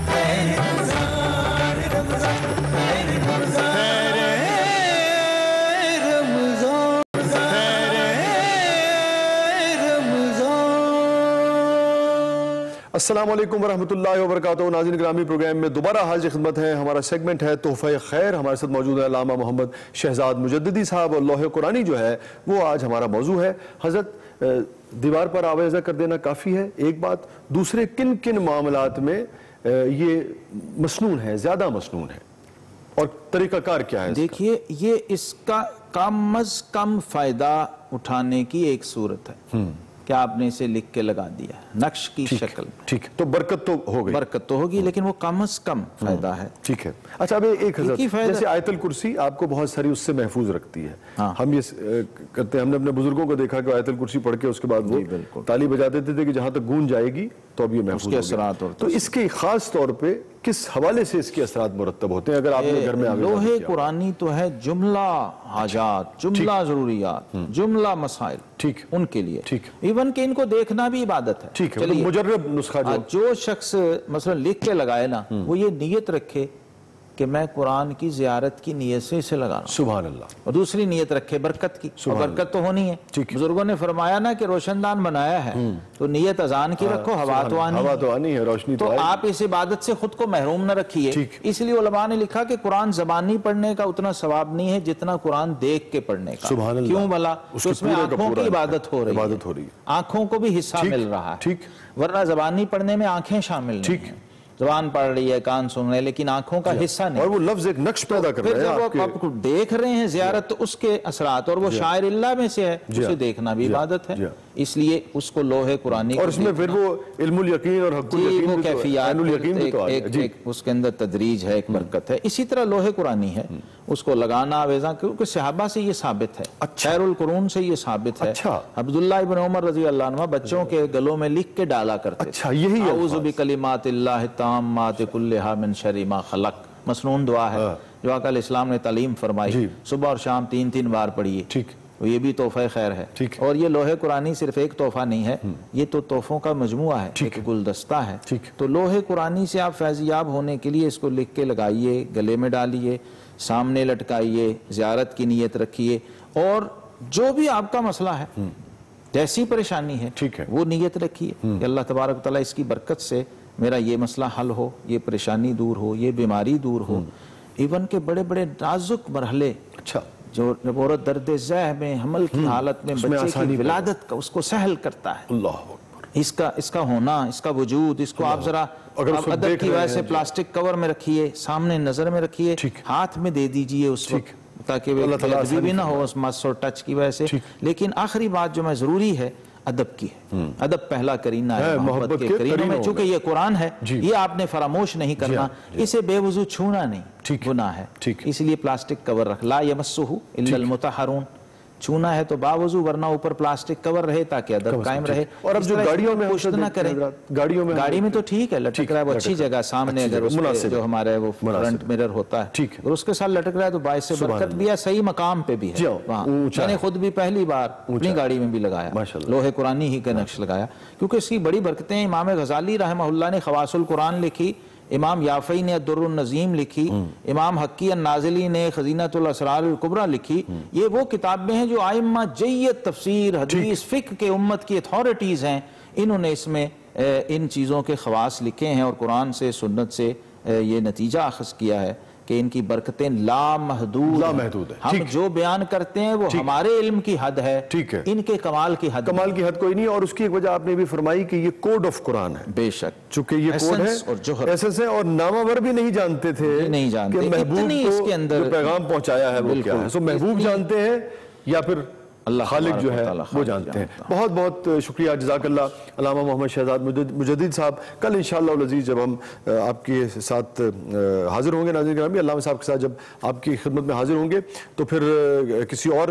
خیر رمضان رمضان، خیر رمضان، خیر رمضان، خیر رمضان. السلام علیکم ورحمۃ اللہ وبرکاتہ. ناظرین گرامی پروگرام میں دوبارہ حاضر خدمت ہے. ہمارا سیگمنٹ ہے تحفہ خیر. ہمارے ساتھ موجود ہے علامہ محمد شہزاد مجددی صاحب، اور لوح قرآنی جو ہے وہ آج ہمارا موضوع ہے. حضرت دیوار پر آویزہ کر دینا کافی ہے، ایک بات. دوسرے کن کن معاملات میں یہ مسنون ہے، زیادہ مسنون ہے، اور طریقہ کار کیا ہے؟ دیکھیے یہ اس کا کم از کم فائدہ اٹھانے کی ایک صورت ہے کہ آپ نے اسے لکھ کے لگا دیا نقش کی شکل میں. ٹھیک، تو برکت تو ہو گئی، برکت تو ہوگی، لیکن وہ کم از کم فائدہ ہے. ٹھیک ہے. اچھا اب ایک حضرت جیسے آیت الکرسی آپ کو بہت ساری اس سے محفوظ رکھتی ہے. ہم یہ کرتے ہیں، ہم نے اپنے بزرگوں کو دیکھا کہ آیت الکرسی پڑھ کے اس کے بعد وہ تالی بجا دیتے تھے کہ جہاں تک گونج جائے گی تو اب یہ محفوظ کے اثرات. تو اس کے خاص طور پہ کس حوالے سے اس کے اثرات مرتب ہوتے ہیں اگر آپ نے گھر میں لوح قرآنی تو ہے جملہ حاجات، جملہ ضروریات، جملہ مسائل، ٹھیک، ان کے لیے ایون کہ ان کو دیکھنا بھی عبادت ہے. ٹھیک ہے، مجرب نسخہ جو شخص مثلا لکھ کے لگائے نا، وہ یہ نیت رکھے کہ میں قرآن کی زیارت کی نیت سے اسے لگا رہا ہوں. سبحان اللہ. اور دوسری نیت رکھے برکت کی، اور برکت تو ہونی ہے. بزرگوں نے فرمایا نا کہ روشن دان بنایا ہے تو نیت اذان کی رکھو، ہوا تو آنی ہے، روشنی تو آپ اس عبادت سے خود کو محروم نہ رکھیے. اس لیے علماء نے لکھا کہ قرآن زبانی پڑھنے کا اتنا ثواب نہیں ہے جتنا قرآن دیکھ کے پڑھنے کا. کیوں بھلا؟ اس میں آنکھوں کی عبادت ہو رہی ہے، آنکھوں کو بھی حصہ مل رہا ہے، ورنہ زبانی پڑھنے میں آنکھیں شامل نہیں ہیں. زبان پڑھ رہی ہے، کان سن رہے ہیں، لیکن آنکھوں کا حصہ نہیں. اور وہ لفظ ایک نقش پیدا کر رہے ہیں. جب آپ دیکھ رہے ہیں زیارت تو اس کے اثرات، اور وہ شاعر اللہ میں سے ہے، اسے دیکھنا بھی عبادت ہے. اس لیے اس کو لوح قرآنی، اور اس میں پھر وہ علم الیقین اور حق الیقین، وہ کیفیات، اس کے اندر تدریج ہے، ایک برکت ہے. اسی طرح لوح قرآنی ہے، اس کو لگانا آویزاں، کیونکہ صحابہ سے یہ ثابت ہے، خیر القرون سے یہ ثابت ہے. عبداللہ ابن عمر رضی اللہ عنہ بچوں کے گلوں میں لکھ کے ڈالا کرتے تھے، اعوذ بکلمات اللہ التامات کلھا من شر ما خلق. مسنون دعا ہے جو آقا علیہ السلام نے تعلیم فرمائی، صبح اور شام 3 بار پڑھیے. ٹھیک، یہ بھی تحفہ خیر ہے. اور یہ لوح قرآنی صرف ایک تحفہ نہیں ہے، یہ تو تحفوں کا مجموعہ ہے، ایک گلدستہ ہے. تو لوح قرآنی سے آپ فیضیاب ہونے کے لیے اس کو لکھ کے لگائیے، گلے میں ڈالیے، سامنے لٹکائیے، زیارت کی نیت رکھیے، اور جو بھی آپ کا مسئلہ ہے، جیسی پریشانی ہے، وہ نیت رکھیے کہ اللہ تبارک تعالیٰ اس کی برکت سے میرا یہ مسئلہ حل ہو، یہ پریشانی دور ہو، یہ بیماری دور ہو. ایون کے بڑے بڑے نازک مرحلے، جو عورت درد ذہ میں، حمل کی حالت میں بچے کی ولادت کا، اس کو سہل کرتا ہے. اس کا ہونا، اس کا وجود، اس کو آپ ذرا ادب کی وجہ سے پلاسٹک کور میں رکھیے، سامنے نظر میں رکھیے، ہاتھ میں دے دیجئے اس وقت، تاکہ وہ بھی نہ ہو اس مس اور ٹچ کی وجہ سے. لیکن آخری بات جو میں ضروری ہے، ادب کی ہے. ادب پہلا کرینہ ہے محبت کے کرینوں میں. چونکہ یہ قرآن ہے، یہ آپ نے فراموش نہیں کرنا، اسے بے وضو چھونا نہیں، گناہ ہے. اس لیے پلاسٹک کور رکھ، لا یمسہ الا المطہرون، چھونا ہے تو باوضو، ورنہ اوپر پلاسٹک کور رہے تاکہ ادب قائم رہے. اور اب جو گاڑیوں میں پشت نہ کریں، گاڑی میں تو ٹھیک ہے، لٹک رہا ہے وہ اچھی جگہ سامنے، اگر اس پہ جو ہمارے وہ فرنٹ مرر ہوتا ہے اور اس کے ساتھ لٹک رہا ہے تو باعث برکت بھی ہے، صحیح مقام پہ بھی ہے. میں نے خود بھی پہلی بار اپنی گاڑی میں بھی لگایا، لوح قرآنی ہی کا نقش لگایا، کیونکہ اس کی بڑی برکتیں. امام غزالی رحمہ اللہ نے خواص القرآن لکھی، امام یافعی نے الدر النظیم لکھی، امام حقی النازلی نے خزینۃ الاسرار الکبریٰ لکھی. یہ وہ کتابیں ہیں جو ائمہ جید تفسیر، حدیث، فقہ کے امت کی اتھارٹیز ہیں، انہوں نے اس میں ان چیزوں کے خواص لکھے ہیں اور قرآن سے، سنت سے یہ نتیجہ اخذ کیا ہے کہ ان کی برکتیں لامحدود ہیں. ہم جو بیان کرتے ہیں وہ ہمارے علم کی حد ہے, ان کے کمال کی حد کوئی نہیں. اور اس کی ایک وجہ آپ نے بھی فرمائی کہ یہ کوڈ آف قرآن ہے. بے شک, چونکہ یہ کوڈ ہے اور جوہر ایسنس ہے, اور نامور بھی نہیں جانتے تھے کہ محبوب کو جو پیغام پہنچایا ہے وہ کیا ہے. سو محبوب جانتے ہیں یا پھر خالق جو ہے وہ جانتے ہیں. بہت بہت شکریہ, جزاک اللہ علامہ محمد شہزاد مجدد صاحب. کل انشاءاللہ العزیز جب ہم آپ کے ساتھ حاضر ہوں گے ناظرین گرامی, علامہ صاحب کے ساتھ جب آپ کی خدمت میں حاضر ہوں گے تو پھر کسی اور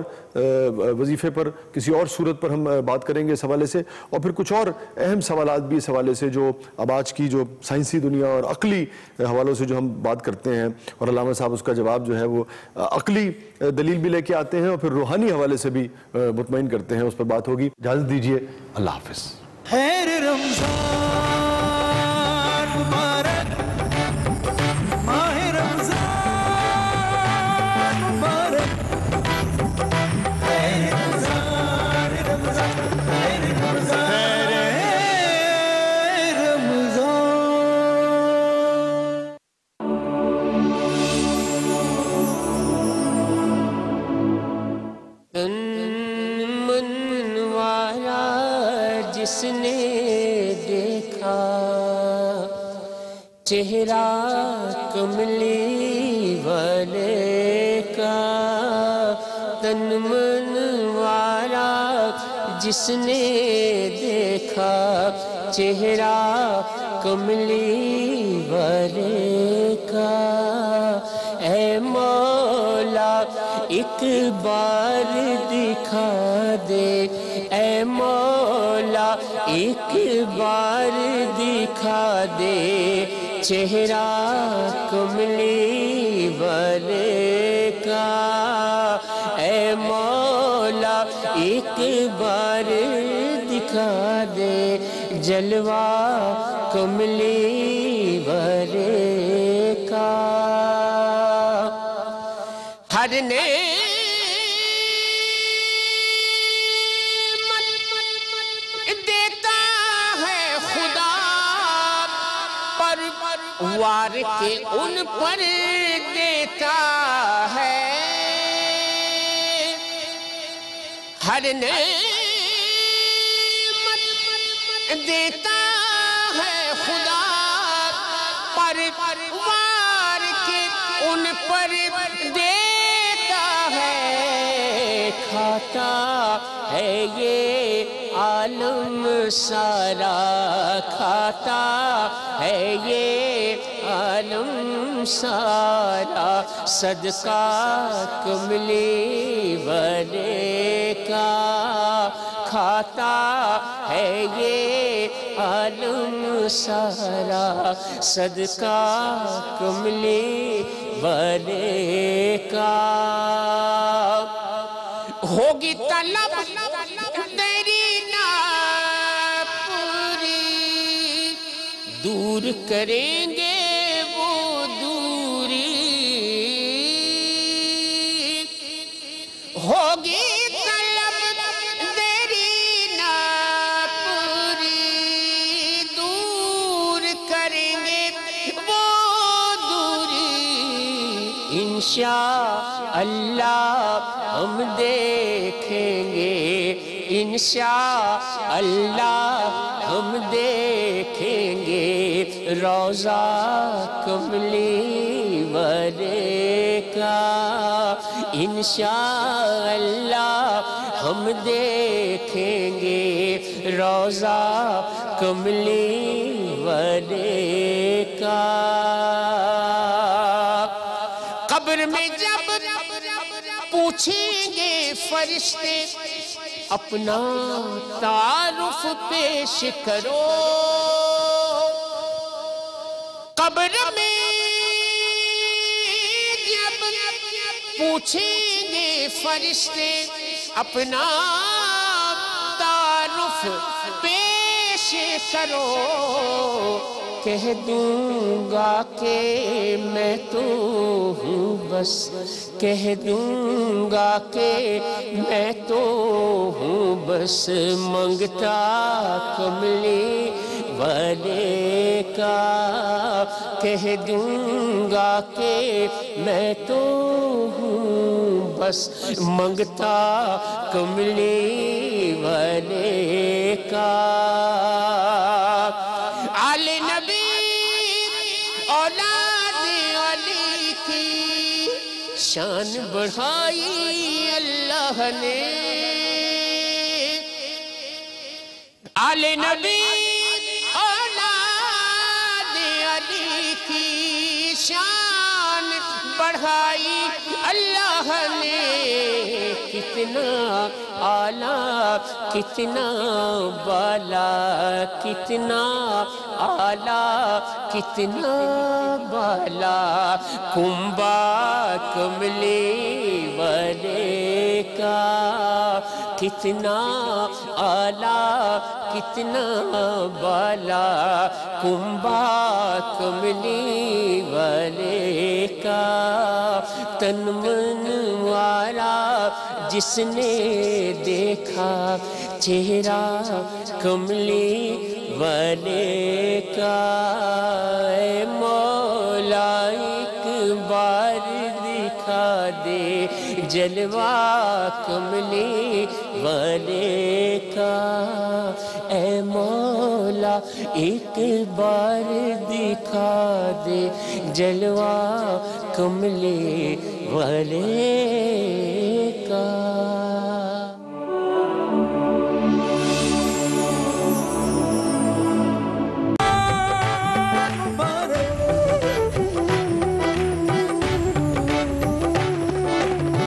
وظیفے پر, کسی اور صورت پر ہم بات کریں گے اس حوالے سے, اور پھر کچھ اور اہم سوالات بھی اس حوالے سے جو اب آج کی جو سائنسی دنیا اور عقلی حوالوں سے جو ہم بات کرتے ہیں, اور علامہ صاحب اس کا جواب جو ہے وہ عقلی دلیل بھی لے کے آتے ہیں اور پھر روحانی حوالے سے بھی مطمئن کرتے ہیں. اس پر بات ہوگی. اجازت دیجیے, اللہ حافظ. خیر رمضان مبارک, ماہ رمضان مبارک, خیر رمضان رمضان, خیر رمضان, خیر رمضان. جس نے دیکھا چہرہ کملی والے کا, تن من وارا جس نے دیکھا چہرہ کملی والے کا, اے مولا ایک بار دکھا دے, اے مولا ایک بار دکھا دے چہرہ کملی والے کا, اے مولا ایک بار دکھا دے جلوہ کملی والے کا. ہر نے وار کے ان پر دیتا ہے, ہر نعمت دیتا ہے خدا پر, وار کے ان پر دیتا ہے, کھاتا ہے یہ عالم سارا, کھاتا ہے یہ عالم سارا, صدقہ کملی والے کا, کھاتا ہے یہ عالم سارا, صدقہ کملی والے کا. ہوگی طلب تیری نا پوری, دور کریں گے وہ دوری, ہوگی طلب تیری نا پوری, دور کریں گے وہ دوری, انشاءاللہ ہم دیکھیں گے, انشاءاللہ ہم دیکھیں گے روضہ کملی والے کا, انشاءاللہ ہم دیکھیں گے روضہ کملی والے کا. قبر میں جب پوچھیں گے فرشتے اپنا تعارف پیش کرو, قبر میں جب پوچھیں گے فرشتے اپنا تعارف پیش کرو, کہہ دوں گا کہ میں تو ہوں بس, کہہ دوں گا کہ میں تو ہوں بس منگتا کملی والے کا کہہ دوں گا کہ میں تو ہوں بس منگتا کملی والے کا آل نبی اولاد علی کی شان بڑھائی اللہ نے آل نبی اولاد علی کی شان بڑھائی اللہ نے کتنا اعلیٰ کتنا بالا کتنا اعلیٰ کتنا بالا کنبا کملی والے کا کتنا اعلیٰ کتنا بالا کنبا کملی والے کا تن من والا جس نے دیکھا چہرہ کملی والے کا اے مولا ایک بار دکھا دے جلوہ کملی والے کا اے مولا ایک بار دکھا دے جلوہ کملی والے کا